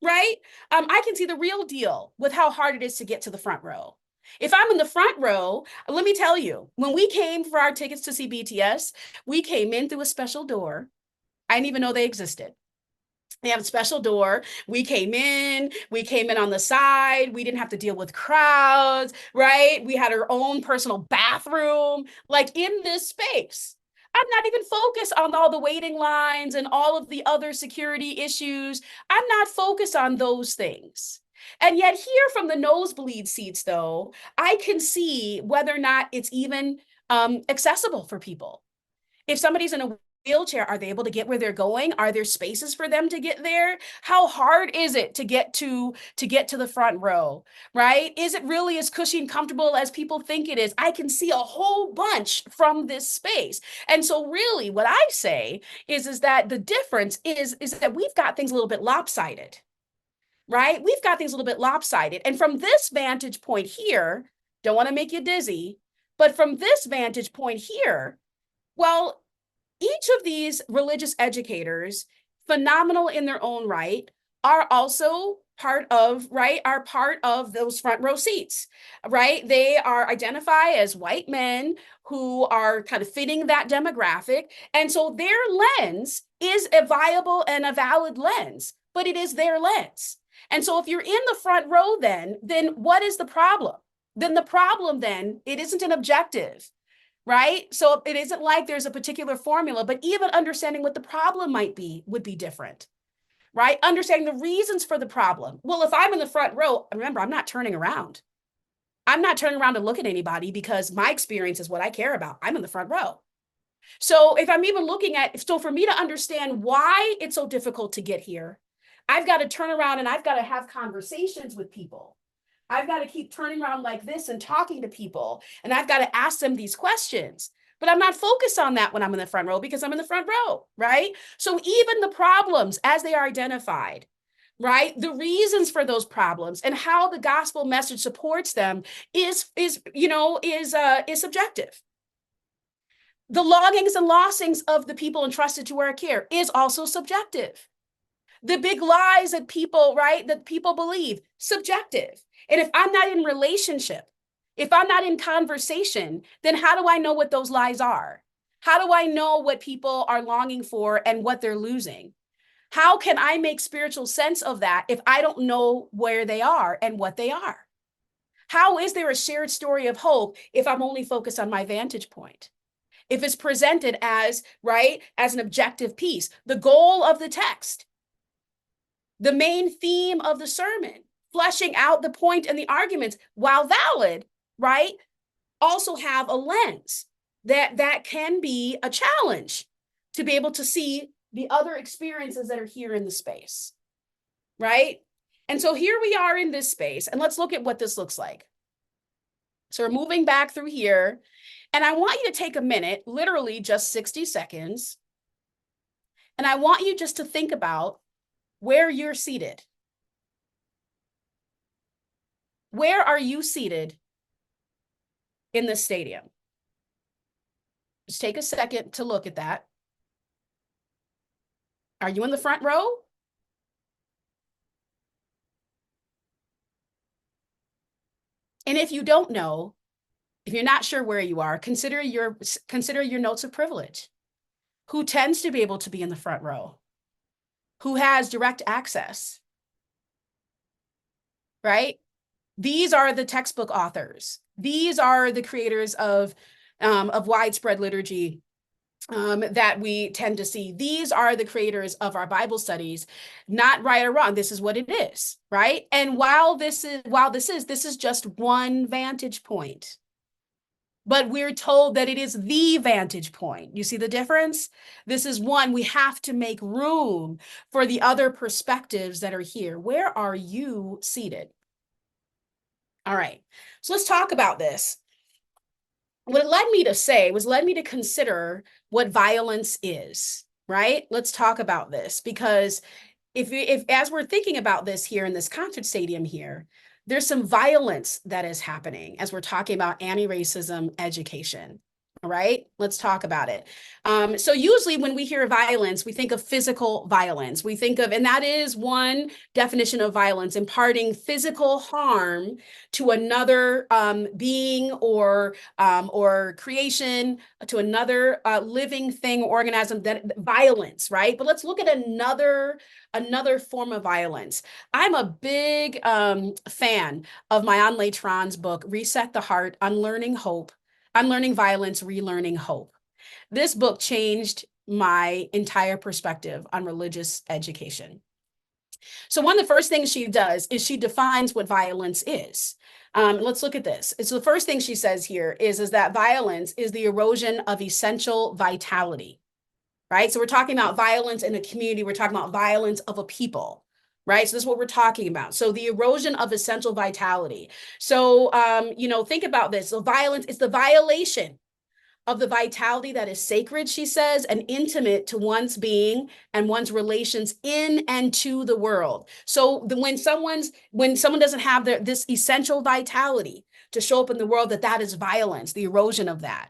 [SPEAKER 2] right? I can see the real deal with how hard it is to get to the front row. If I'm in the front row, let me tell you, when we came for our tickets to see BTS, we came in through a special door. I didn't even know they existed. They have a special door. We came in on the side. We didn't have to deal with crowds, right? We had our own personal bathroom, like in this space. I'm not even focused on all the waiting lines and all of the other security issues. I'm not focused on those things. And yet, here from the nosebleed seats, though, I can see whether or not it's even accessible for people. If somebody's in a wheelchair, are they able to get where they're going? Are there spaces for them to get there? How hard is it to get to the front row, right? Is it really as cushy and comfortable as people think it is? I can see a whole bunch from this space. And so really what I say is that the difference is that we've got things a little bit lopsided, right? We've got things a little bit lopsided. And from this vantage point here, don't want to make you dizzy, but from this vantage point here, well, each of these religious educators, phenomenal in their own right, are also part of, right, are part of those front row seats, right? They are identify as white men who are kind of fitting that demographic. And so their lens is a viable and a valid lens, but it is their lens. And so if you're in the front row, then what is the problem? Then the problem then, it isn't an objective, right? So it isn't like there's a particular formula, but even understanding what the problem might be would be different, right? Understanding the reasons for the problem. Well, if I'm in the front row, remember, I'm not turning around. I'm not turning around to look at anybody because my experience is what I care about. I'm in the front row. So if I'm even looking at, so for me to understand why it's so difficult to get here, I've got to turn around and I've got to have conversations with people. I've got to keep turning around like this and talking to people. And I've got to ask them these questions. But I'm not focused on that when I'm in the front row because I'm in the front row, right? So even the problems as they are identified, right? The reasons for those problems and how the gospel message supports them is subjective. The longings and losings of the people entrusted to our care is also subjective. The big lies that people, right, that people believe, subjective. And if I'm not in relationship, if I'm not in conversation, then how do I know what those lies are? How do I know what people are longing for and what they're losing? How can I make spiritual sense of that if I don't know where they are and what they are? How is there a shared story of hope if I'm only focused on my vantage point? If it's presented as, right, as an objective piece, the goal of the text, the main theme of the sermon, fleshing out the point and the arguments, while valid, right, also have a lens that can be a challenge to be able to see the other experiences that are here in the space, right? And so here we are in this space, and let's look at what this looks like. So we're moving back through here, and I want you to take a minute, literally just 60 seconds, and I want you just to think about where you're seated. Where are you seated in the stadium? Just take a second to look at that. Are you in the front row? And if you don't know, if you're not sure where you are, consider your notes of privilege. Who tends to be able to be in the front row? Who has direct access? Right? These are the textbook authors. These are the creators of widespread liturgy that we tend to see. These are the creators of our Bible studies, not right or wrong. This is what it is, right? And while this is just one vantage point, but we're told that it is the vantage point. You see the difference? This is one, we have to make room for the other perspectives that are here. Where are you seated? All right, so let's talk about this. What it led me to say was led me to consider what violence is, right? Let's talk about this because if as we're thinking about this here in this concert stadium here, there's some violence that is happening as we're talking about anti-racism education. All right, let's talk about it. So usually when we hear violence, we think of physical violence. We think of, and that is one definition of violence, imparting physical harm to another being or creation, to another living thing, organism, that violence, right? But let's look at another form of violence. I'm a big fan of Mayan Latron's book, Reset the Heart, Unlearning Hope, Unlearning Violence, Relearning Hope. This book changed my entire perspective on religious education. So one of the first things she does is she defines what violence is. Let's look at this. So the first thing she says here is that violence is the erosion of essential vitality, right? So we're talking about violence in a community. We're talking about violence of a people, right? So this is what we're talking about. So the erosion of essential vitality. So, think about this. So violence is the violation of the vitality that is sacred, she says, and intimate to one's being and one's relations in and to the world. So when someone doesn't have this essential vitality to show up in the world, that is violence, the erosion of that.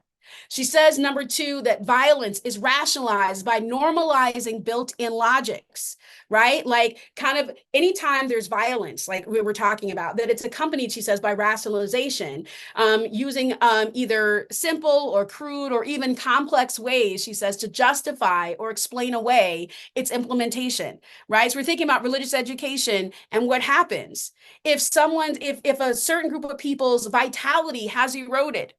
[SPEAKER 2] She says, number two, that violence is rationalized by normalizing built-in logics, right? Like kind of anytime there's violence, like we were talking about, that it's accompanied, she says, by rationalization, using either simple or crude or even complex ways, she says, to justify or explain away its implementation, right? So we're thinking about religious education and what happens if if a certain group of people's vitality has eroded,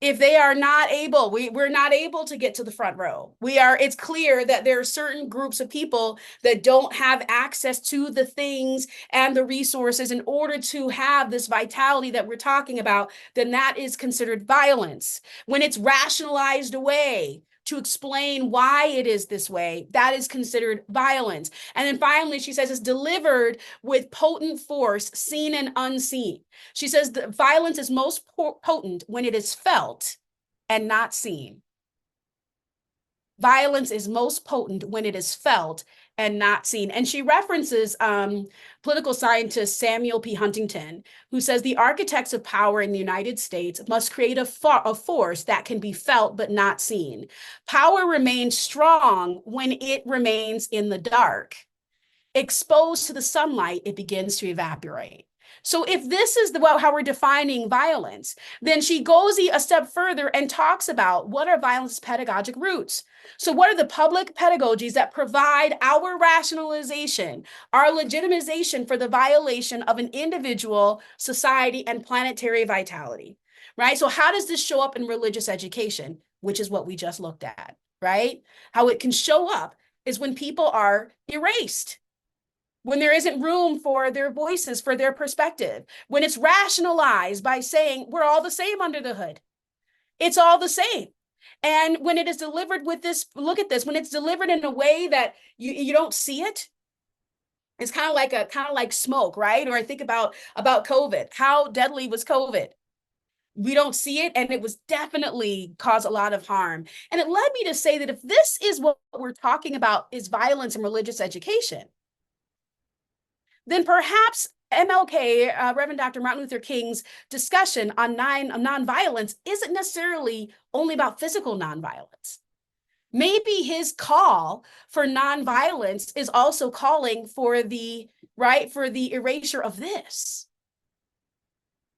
[SPEAKER 2] if they are not able, we're not able to get to the front row. It's clear that there are certain groups of people that don't have access to the things and the resources in order to have this vitality that we're talking about, then that is considered violence. When it's rationalized away to explain why it is this way, that is considered violence. And then finally, she says it's delivered with potent force, seen and unseen. She says that violence is most potent when it is felt and not seen. Violence is most potent when it is felt and not seen. And she references political scientist Samuel P. Huntington, who says the architects of power in the United States must create a force that can be felt but not seen. Power remains strong when it remains in the dark. Exposed to the sunlight, it begins to evaporate. So if this is how we're defining violence, then she goes a step further and talks about what are violence pedagogic roots. So what are the public pedagogies that provide our rationalization, our legitimization for the violation of an individual, society, and planetary vitality, right? So how does this show up in religious education, which is what we just looked at, right? How it can show up is when people are erased, when there isn't room for their voices, for their perspective, when it's rationalized by saying we're all the same under the hood. It's all the same. And when it is delivered with this, look at this, when it's delivered in a way that you don't see it, it's kind of like smoke, right? Or I think about COVID. How deadly was COVID? We don't see it, and it was definitely caused a lot of harm. And it led me to say that if this is what we're talking about is violence in religious education, then perhaps MLK, Reverend Dr. Martin Luther King's discussion on nonviolence isn't necessarily only about physical nonviolence. Maybe his call for nonviolence is also calling for the erasure of this.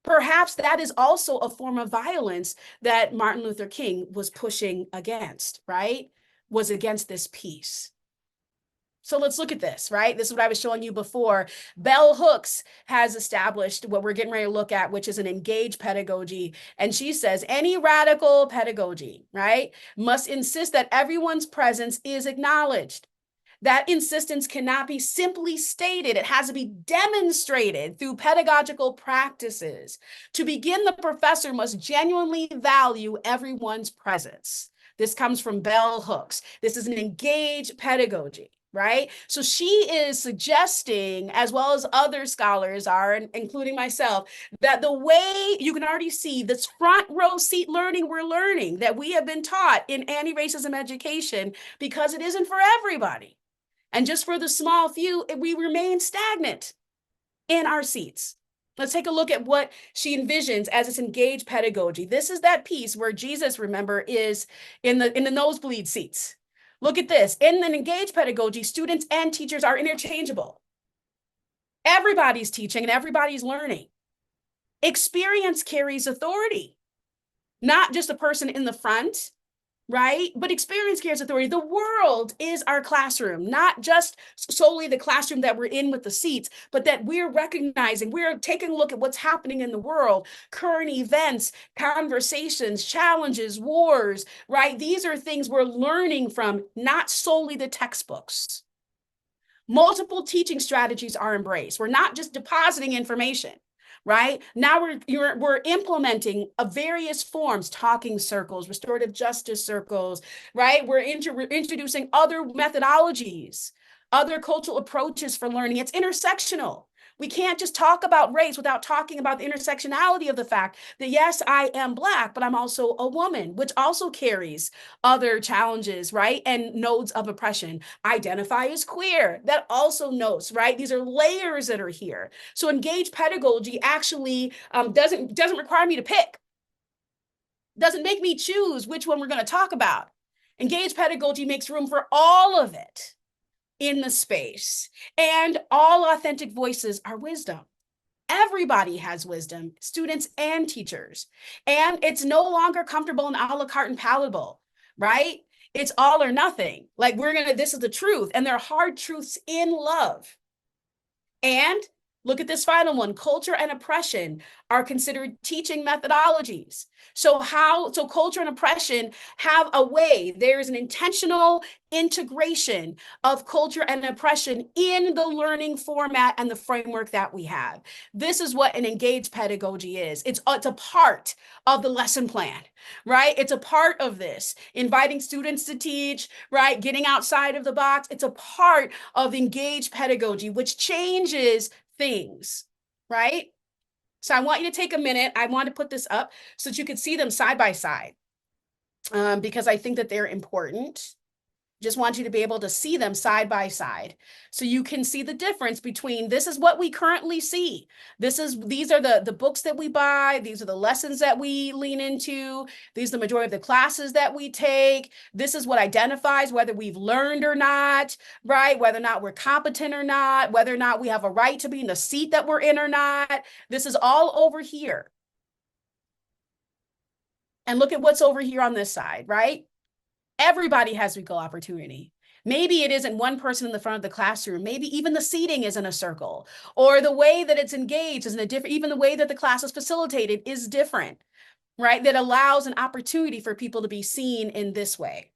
[SPEAKER 2] Perhaps that is also a form of violence that Martin Luther King was pushing against, right? Was against this peace. So let's look at this, right? This is what I was showing you before. Bell Hooks has established what we're getting ready to look at, which is an engaged pedagogy. And she says any radical pedagogy, right, must insist that everyone's presence is acknowledged. That insistence cannot be simply stated. It has to be demonstrated through pedagogical practices. To begin, the professor must genuinely value everyone's presence. This comes from Bell Hooks. This is an engaged pedagogy, right? So she is suggesting, as well as other scholars are, including myself, that the way you can already see this front row seat learning we're learning that we have been taught in anti-racism education, because it isn't for everybody. And just for the small few, we remain stagnant in our seats. Let's take a look at what she envisions as this engaged pedagogy. This is that piece where Jesus, remember, is in the nosebleed seats. Look at this. In an engaged pedagogy, students and teachers are interchangeable. Everybody's teaching and everybody's learning. Experience carries authority, not just a person in the front, right? But experience carries authority. The world is our classroom, not just solely the classroom that we're in with the seats, but that we're recognizing, we're taking a look at what's happening in the world, current events, conversations, challenges, wars, right? These are things we're learning from, not solely the textbooks. Multiple teaching strategies are embraced. We're not just depositing information, right? Now we're implementing various forms, talking circles, restorative justice circles, right? We're introducing other methodologies, other cultural approaches for learning. It's intersectional. We can't just talk about race without talking about the intersectionality of the fact that, yes, I am Black, but I'm also a woman, which also carries other challenges, right? And nodes of oppression. Identify as queer, that also notes, right? These are layers that are here. So engaged pedagogy actually doesn't require me to pick, doesn't make me choose which one we're going to talk about. Engaged pedagogy makes room for all of it in the space, and all authentic voices are wisdom. Everybody has wisdom, students and teachers. And it's no longer comfortable and a la carte and palatable, right? It's all or nothing. Like this is the truth. And there are hard truths in love. And look at this final one. Culture and oppression are considered teaching methodologies. So culture and oppression have a way. There's an intentional integration of culture and oppression in the learning format and the framework that we have. This is what an engaged pedagogy is. It's a part of the lesson plan, right? It's a part of this, inviting students to teach, right? Getting outside of the box. It's a part of engaged pedagogy, which changes things, right? So I want you to take a minute. I want to put this up so that you can see them side by side, because I think that they're important. Just want you to be able to see them side by side so you can see the difference between this is what we currently see. These are the books that we buy. These are the lessons that we lean into. These are the majority of the classes that we take. This is what identifies whether we've learned or not, right? Whether or not we're competent or not, whether or not we have a right to be in the seat that we're in or not. This is all over here. And look at what's over here on this side, right? Everybody has equal opportunity. Maybe it isn't one person in the front of the classroom. Maybe even the seating isn't a circle, or the way that it's engaged isn't a different, even the way that the class is facilitated is different, right? That allows an opportunity for people to be seen in this way.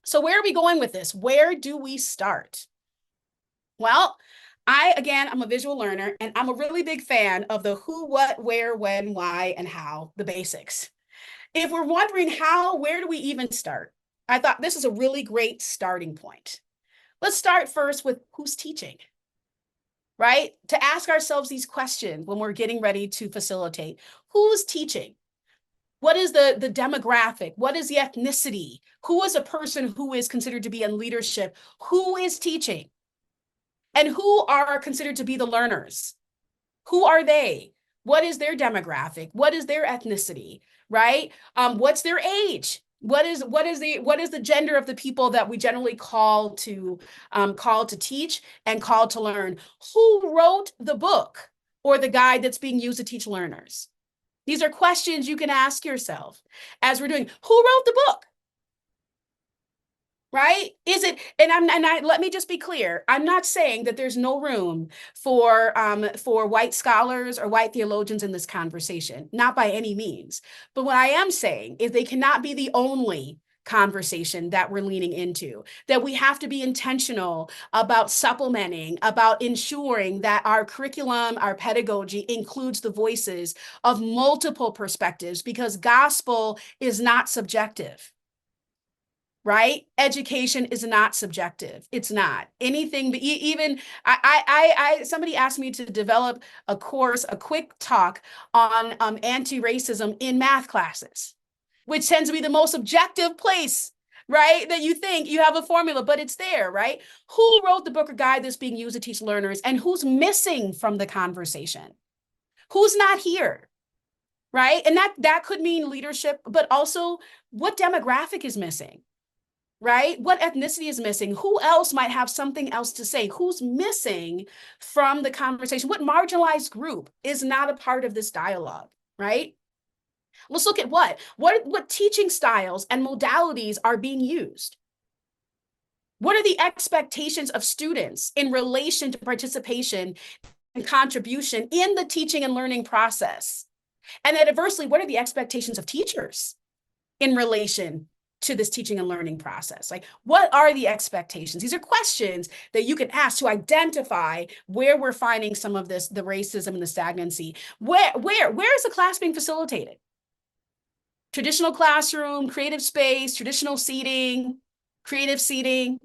[SPEAKER 2] So where are we going with this? Where do we start? Well, I'm a visual learner, and I'm a really big fan of the who, what, where, when, why, and how, the basics. If we're wondering where do we even start? I thought this is a really great starting point. Let's start first with who's teaching, right? To ask ourselves these questions when we're getting ready to facilitate. Who's teaching? What is the demographic? What is the ethnicity? Who is a person who is considered to be in leadership? Who is teaching? And who are considered to be the learners? Who are they? What is their demographic? What is their ethnicity? Right? What's their age? What is the gender of the people that we generally call to teach and call to learn? Who wrote the book or the guide that's being used to teach learners? These are questions you can ask yourself as we're doing. Who wrote the book? Right? Is it, let me just be clear. I'm not saying that there's no room for white scholars or white theologians in this conversation, not by any means. But what I am saying is they cannot be the only conversation that we're leaning into, that we have to be intentional about supplementing, about ensuring that our curriculum, our pedagogy includes the voices of multiple perspectives, because gospel is not subjective. Right? Education is not subjective. It's not anything. But even somebody asked me to develop a course, a quick talk on anti-racism in math classes, which tends to be the most objective place right? That you think you have a formula, but it's there, right? Who wrote the book or guide that's being used to teach learners, and who's missing from the conversation? Who's not here, right? And that could mean leadership, but also what demographic is missing, right? What ethnicity is missing? Who else might have something else to say? Who's missing from the conversation? What marginalized group is not a part of this dialogue, right? Let's look at what teaching styles and modalities are being used. What are the expectations of students in relation to participation and contribution in the teaching and learning process? And then adversely, what are the expectations of teachers in relation to this teaching and learning process? Like, what are the expectations? These are questions that you can ask to identify where we're finding some of this, the racism and the stagnancy. Where is the class being facilitated? Traditional classroom, creative space, traditional seating, creative seating.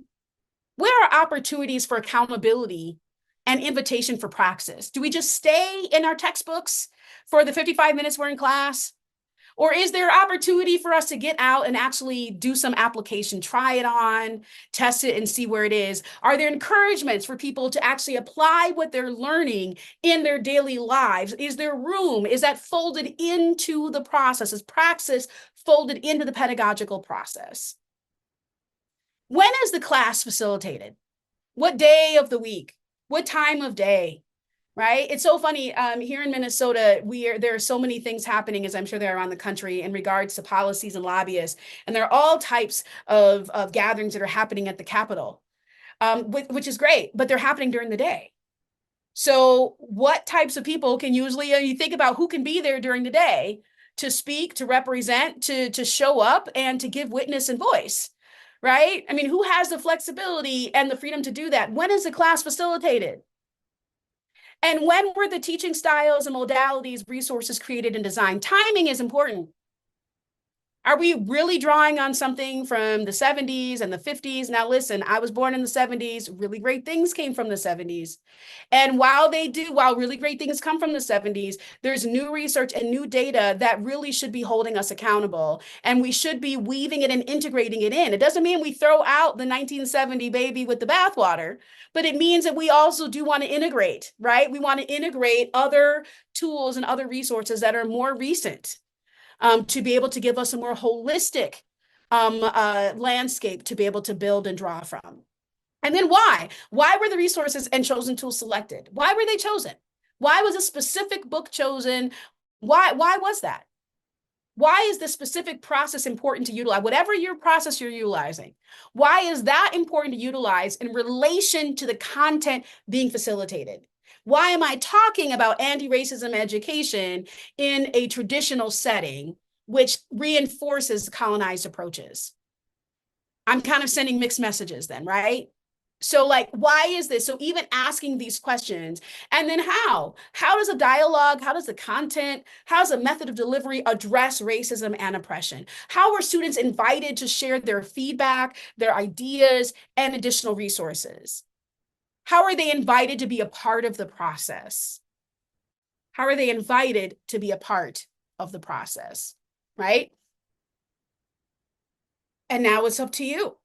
[SPEAKER 2] Where are opportunities for accountability and invitation for praxis? Do we just stay in our textbooks for the 55 minutes we're in class? Or is there opportunity for us to get out and actually do some application, try it on, test it and see where it is? Are there encouragements for people to actually apply what they're learning in their daily lives? Is there room? Is that folded into the process? Is praxis folded into the pedagogical process? When is the class facilitated? What day of the week? What time of day? Right? It's so funny. Here in Minnesota, there are so many things happening, as I'm sure there are around the country, in regards to policies and lobbyists. And there are all types of gatherings that are happening at the Capitol, which is great, but they're happening during the day. So what types of people can usually, you think about who can be there during the day to speak, to represent, to show up, and to give witness and voice, right? I mean, who has the flexibility and the freedom to do that? When is the class facilitated? And when were the teaching styles and modalities, resources created and designed? Timing is important. Are we really drawing on something from the 70s and the 50s? Now, listen, I was born in the 70s. Really great things came from the 70s. And while really great things come from the 70s, there's new research and new data that really should be holding us accountable. And we should be weaving it and integrating it in. It doesn't mean we throw out the 1970 baby with the bathwater, but it means that we also do want to integrate, right? We want to integrate other tools and other resources that are more recent. To be able to give us a more holistic landscape to be able to build and draw from. And then why? Why were the resources and chosen tools selected? Why were they chosen? Why was a specific book chosen? Why was that? Why is the specific process important to utilize? Whatever your process you're utilizing, why is that important to utilize in relation to the content being facilitated? Why am I talking about anti-racism education in a traditional setting, which reinforces colonized approaches? I'm kind of sending mixed messages then, right? So like, why is this? So even asking these questions, and then how does a dialogue, how does the content, how does a method of delivery address racism and oppression? How are students invited to share their feedback, their ideas, and additional resources? How are they invited to be a part of the process? How are they invited to be a part of the process, right? And now it's up to you,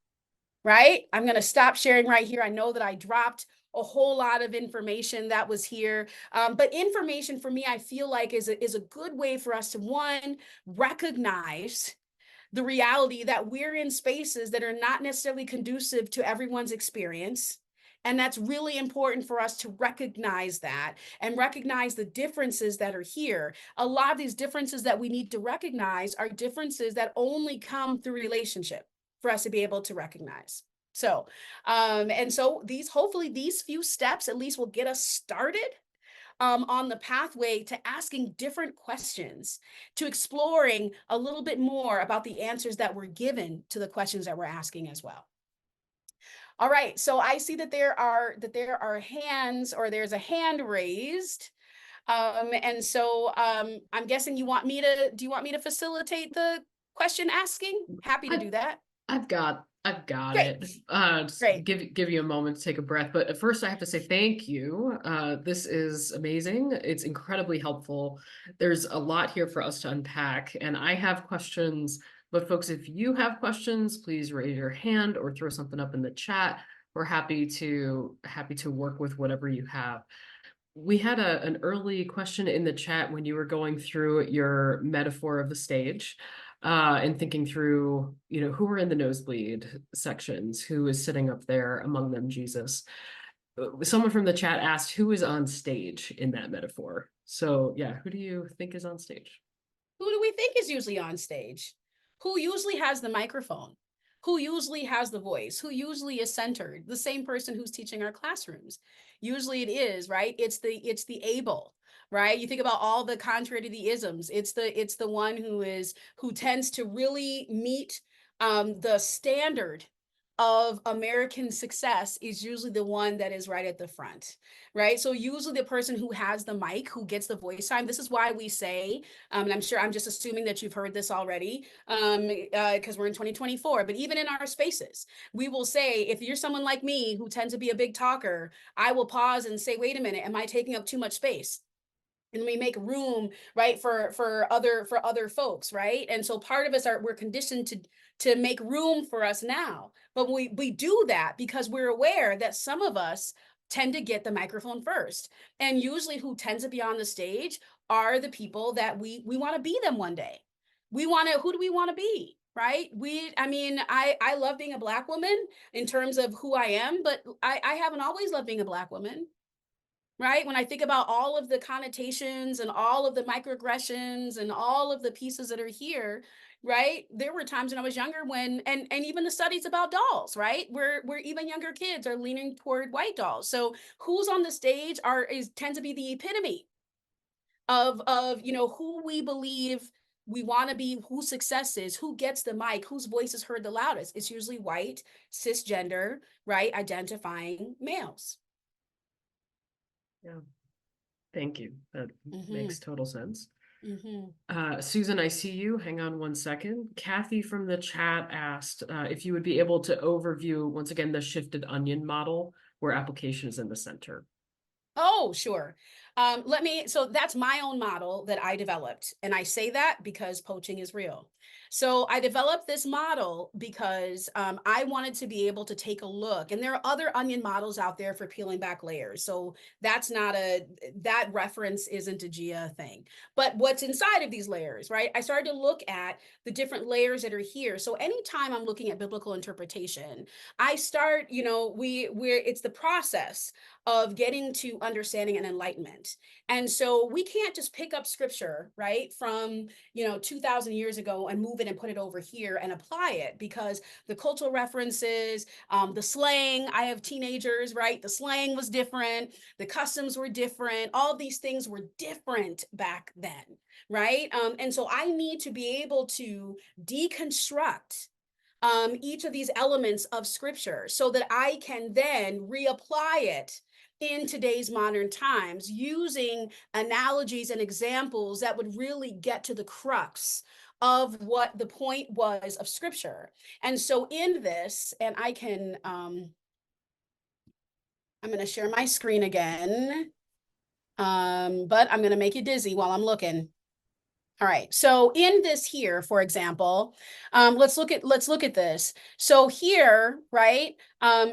[SPEAKER 2] right? I'm going to stop sharing right here. I know that I dropped a whole lot of information that was here, but information for me, I feel like is a good way for us to, one, recognize the reality that we're in spaces that are not necessarily conducive to everyone's experience. And that's really important for us to recognize that and recognize the differences that are here. A lot of these differences that we need to recognize are differences that only come through relationship for us to be able to recognize. So, and so hopefully these few steps at least will get us started on the pathway to asking different questions, to exploring a little bit more about the answers that were given to the questions that we're asking as well. All right, so I see that there are hands, or there's a hand raised. And so I'm guessing do you want me to facilitate the question asking? Happy to do that.
[SPEAKER 1] I've got
[SPEAKER 2] Great.
[SPEAKER 1] it. Just
[SPEAKER 2] Great.
[SPEAKER 1] give you a moment to take a breath. But at first I have to say thank you. This is amazing. It's incredibly helpful. There's a lot here for us to unpack, and I have questions But folks, if you have questions, please raise your hand or throw something up in the chat. We're happy to work with whatever you have. We had an early question in the chat when you were going through your metaphor of the stage, and thinking through, who were in the nosebleed sections, who is sitting up there, among them Jesus. Someone from the chat asked who is on stage in that metaphor. So yeah, who do you think is on stage?
[SPEAKER 2] Who do we think is usually on stage? Who usually has the microphone? Who usually has the voice? Who usually is centered? The same person who's teaching our classrooms. Usually it is, right? It's the able, right? You think about all the contrary to the isms. It's the one who tends to really meet the standard of American success is usually the one that is right at the front, right? So usually the person who has the mic, who gets the voice time. This is why we say, and I'm sure I'm just assuming that you've heard this already, because we're in 2024. But even in our spaces, we will say, if you're someone like me who tends to be a big talker, I will pause and say, wait a minute, am I taking up too much space? And we make room, right, for other folks, right? And so part of us we're conditioned to make room for us now, but we do that because we're aware that some of us tend to get the microphone first, and usually who tends to be on the stage are the people that we want to be them one day. Who do we want to be, right? I love being a Black woman in terms of who I am, but I haven't always loved being a Black woman, right? When I think about all of the connotations and all of the microaggressions and all of the pieces that are here, right? There were times when I was younger and even the studies about dolls, right? Where even younger kids are leaning toward white dolls. So who's on the stage tends to be the epitome of who we believe we want to be, who success is, who gets the mic, whose voice is heard the loudest. It's usually white, cisgender, right? Identifying males.
[SPEAKER 1] Yeah, thank you. That
[SPEAKER 2] Mm-hmm.
[SPEAKER 1] makes total sense.
[SPEAKER 2] Mm-hmm.
[SPEAKER 1] Susan, I see you. Hang on one second. Kathy from the chat asked if you would be able to overview, once again, the shifted onion model where application is in the center.
[SPEAKER 2] Oh, sure. So that's my own model that I developed. And I say that because poaching is real. So I developed this model because I wanted to be able to take a look. And there are other onion models out there for peeling back layers. So that reference isn't a Gia thing. But what's inside of these layers, right? I started to look at the different layers that are here. So anytime I'm looking at biblical interpretation, I start, it's the process of getting to understanding and enlightenment. And so we can't just pick up scripture, right, from 2000 years ago and move it and put it over here and apply it, because the cultural references, the slang, I have teenagers, right? The slang was different, the customs were different, all these things were different back then, right? And so I need to be able to deconstruct each of these elements of scripture so that I can then reapply it in today's modern times using analogies and examples that would really get to the crux of what the point was of scripture. And so in this, and I'm going to share my screen again, but I'm going to make you dizzy while I'm looking. All right. So in this here, for example, let's look at this. So here, right,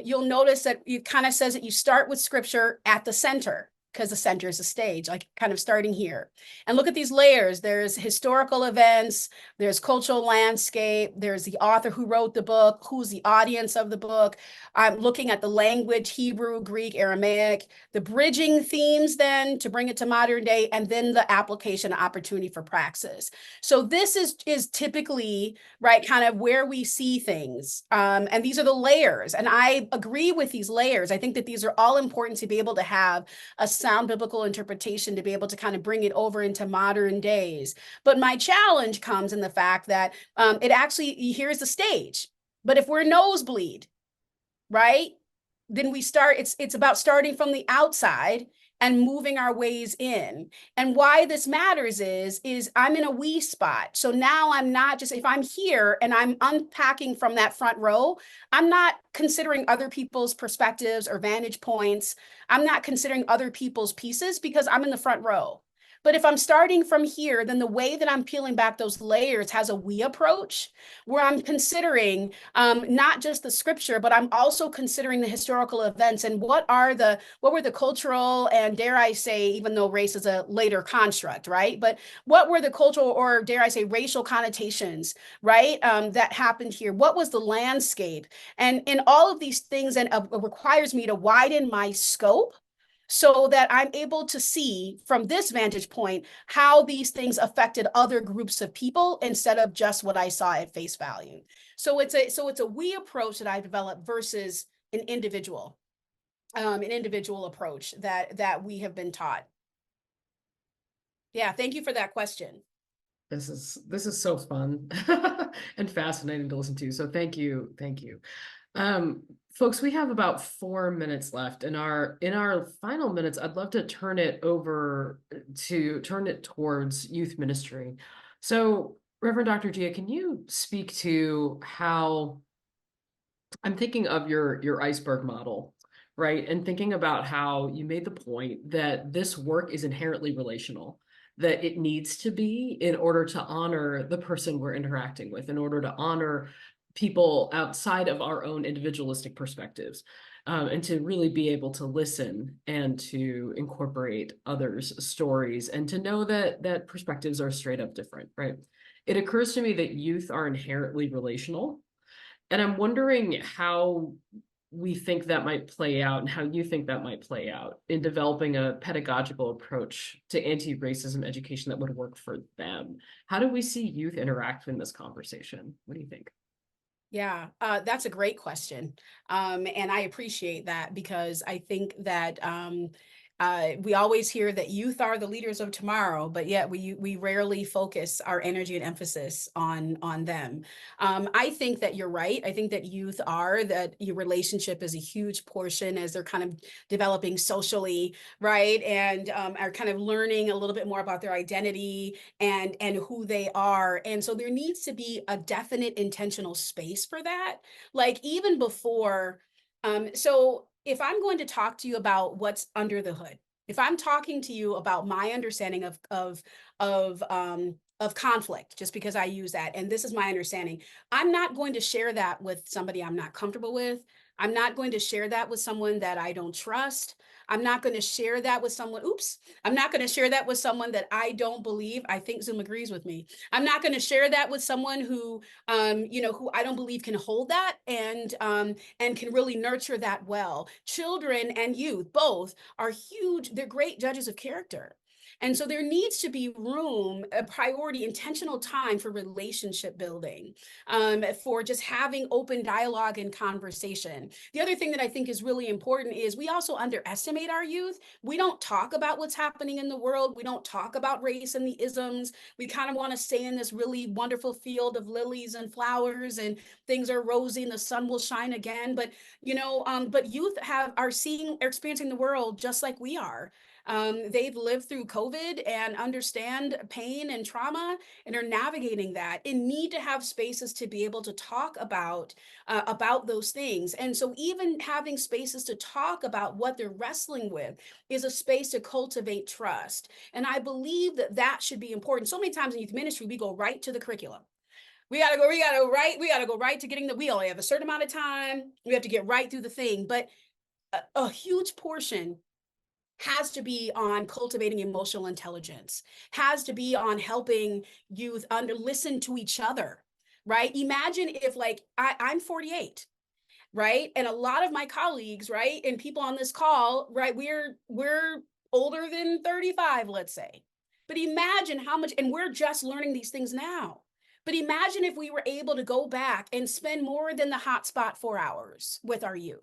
[SPEAKER 2] you'll notice that it kind of says that you start with scripture at the center, because the center is the stage, like kind of starting here. And look at these layers. There's historical events, there's cultural landscape, there's the author who wrote the book, who's the audience of the book. I'm looking at the language, Hebrew, Greek, Aramaic, the bridging themes then to bring it to modern day, and then the application opportunity for praxis. So this is typically, right, kind of where we see things. And these are the layers. And I agree with these layers. I think that these are all important to be able to have a sound biblical interpretation, to be able to kind of bring it over into modern days. But my challenge comes in the fact that it actually, here's the stage. But if we're nosebleed, right, then it's about starting from the outside and moving our ways in. And why this matters is I'm in a we spot. So now I'm not just, if I'm here and I'm unpacking from that front row, I'm not considering other people's perspectives or vantage points. I'm not considering other people's pieces because I'm in the front row. But if I'm starting from here, then the way that I'm peeling back those layers has a we approach where I'm considering not just the scripture, but I'm also considering the historical events and what were the cultural and, dare I say, even though race is a later construct, right? But what were the cultural, or dare I say, racial connotations, right? That happened here. What was the landscape? And in all of these things, and requires me to widen my scope so that I'm able to see from this vantage point how these things affected other groups of people instead of just what I saw at face value. So it's a we approach that I developed versus an individual approach that we have been taught. Yeah, thank you for that question.
[SPEAKER 1] This is so fun and fascinating to listen to. So thank you, thank you. Um, Folks, we have about 4 minutes left. In our final minutes, I'd love to turn it towards youth ministry. So, Reverend Dr. Gia, can you speak to how I'm thinking of your iceberg model, right? And thinking about how you made the point that this work is inherently relational, that it needs to be in order to honor the person we're interacting with, in order to honor people outside of our own individualistic perspectives, and to really be able to listen and to incorporate others' stories and to know that perspectives are straight up different, right? It occurs to me that youth are inherently relational, and I'm wondering how we think that might play out and how you think that might play out in developing a pedagogical approach to anti-racism education that would work for them. How do we see youth interact in this conversation? What do you think?
[SPEAKER 2] Yeah, that's a great question. And I appreciate that because I think that we always hear that youth are the leaders of tomorrow, but yet we rarely focus our energy and emphasis on them. I think that you're right. I think that youth are that your relationship is a huge portion as they're kind of developing socially, right, and are kind of learning a little bit more about their identity and who they are. And so there needs to be a definite intentional space for that. Like even before, so if I'm going to talk to you about what's under the hood, if I'm talking to you about my understanding of conflict, just because I use that, and this is my understanding, I'm not going to share that with somebody I'm not comfortable with. I'm not going to share that with someone that I don't trust. I'm not going to share that with someone. Oops. I'm not going to share that with someone that I don't believe. I think Zoom agrees with me. I'm not going to share that with someone who I don't believe can hold that and can really nurture that well. Children and youth both are huge. They're great judges of character. And so there needs to be room, a priority, intentional time for relationship building, for just having open dialogue and conversation. The other thing that I think is really important is we also underestimate our youth. We don't talk about what's happening in the world. We don't talk about race and the isms. We kind of want to stay in this really wonderful field of lilies and flowers and things are rosy and the sun will shine again. But youth are experiencing the world just like we are. They've lived through COVID and understand pain and trauma and are navigating that and need to have spaces to be able to talk about those things. And so even having spaces to talk about what they're wrestling with is a space to cultivate trust. And I believe that that should be important. So many times in youth ministry, we go right to the curriculum. We gotta go right to getting we only have a certain amount of time. We have to get right through the thing. But a huge portion has to be on cultivating emotional intelligence, has to be on helping youth listen to each other, right? Imagine if I'm 48, right? And a lot of my colleagues, right, and people on this call, right, we're older than 35, let's say. But imagine how much, and we're just learning these things now. But imagine if we were able to go back and spend more than the hotspot 4 hours with our youth.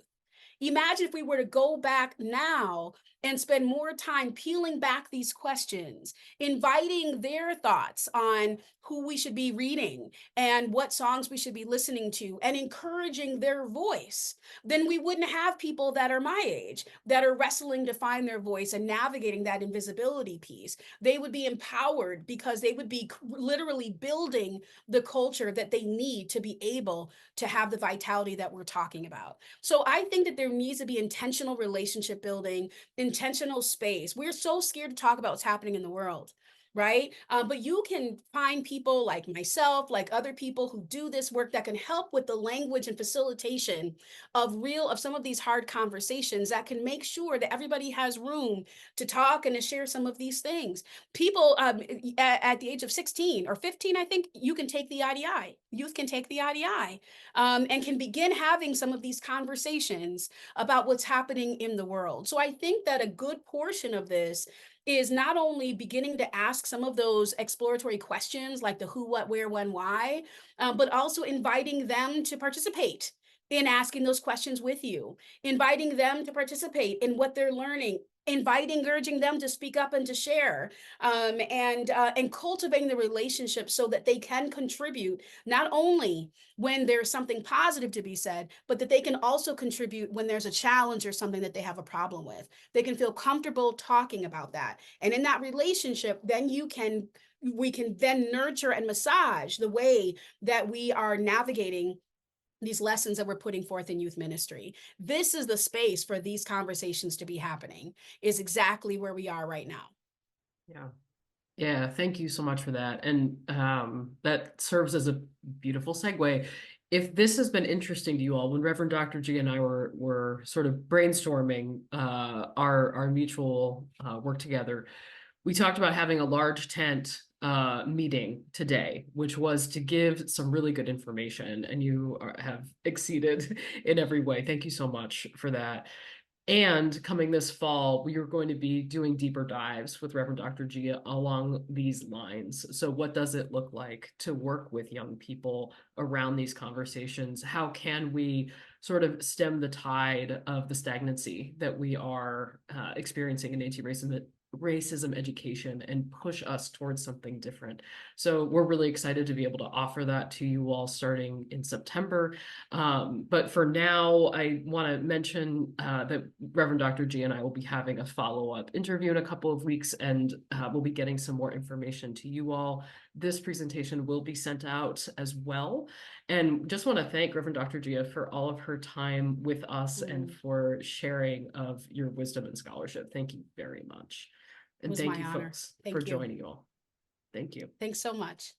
[SPEAKER 2] Imagine if we were to go back now and spend more time peeling back these questions, inviting their thoughts on who we should be reading and what songs we should be listening to, and encouraging their voice. Then we wouldn't have people that are my age that are wrestling to find their voice and navigating that invisibility piece. They would be empowered because they would be literally building the culture that they need to be able to have the vitality that we're talking about. So I think that there needs to be intentional relationship building, intentional space. We're so scared to talk about what's happening in the world. Right. But you can find people like myself, like other people who do this work that can help with the language and facilitation of some of these hard conversations that can make sure that everybody has room to talk and to share some of these things. People at the age of 16 or 15, I think you can take the IDI. Youth can take the IDI and can begin having some of these conversations about what's happening in the world. So I think that a good portion of this is not only beginning to ask some of those exploratory questions like the who, what, where, when, why, but also inviting them to participate in asking those questions with you, inviting them to participate in what they're learning, urging them to speak up and to share, and cultivating the relationship so that they can contribute not only when there's something positive to be said, but that they can also contribute when there's a challenge or something that they have a problem with. They can feel comfortable talking about that, and in that relationship, then we can then nurture and massage the way that we are navigating these lessons that we're putting forth in youth ministry. This is the space for these conversations to be happening, is exactly where we are right now.
[SPEAKER 1] Yeah. Yeah, thank you so much for that. And that serves as a beautiful segue. If this has been interesting to you all, when Reverend Dr. G and I were sort of brainstorming our mutual work together, we talked about having a large tent meeting today, which was to give some really good information, and you have exceeded in every way. Thank you so much for that. And coming this fall, we are going to be doing deeper dives with Reverend Dr. Gia along these lines. So, what does it look like to work with young people around these conversations? How can we sort of stem the tide of the stagnancy that we are experiencing in anti-racism education and push us towards something different? So, we're really excited to be able to offer that to you all starting in September. But for now, I want to mention that Reverend Dr. G and I will be having a follow-up interview in a couple of weeks, and we'll be getting some more information to you all. This presentation will be sent out as well. And just want to thank Reverend Dr. Gia for all of her time with us and for sharing of your wisdom and scholarship. Thank you very much.
[SPEAKER 2] It
[SPEAKER 1] And
[SPEAKER 2] was
[SPEAKER 1] thank
[SPEAKER 2] my
[SPEAKER 1] you,
[SPEAKER 2] honor.
[SPEAKER 1] folks, for
[SPEAKER 2] Thank you.
[SPEAKER 1] joining you all. Thank you.
[SPEAKER 2] Thanks so much.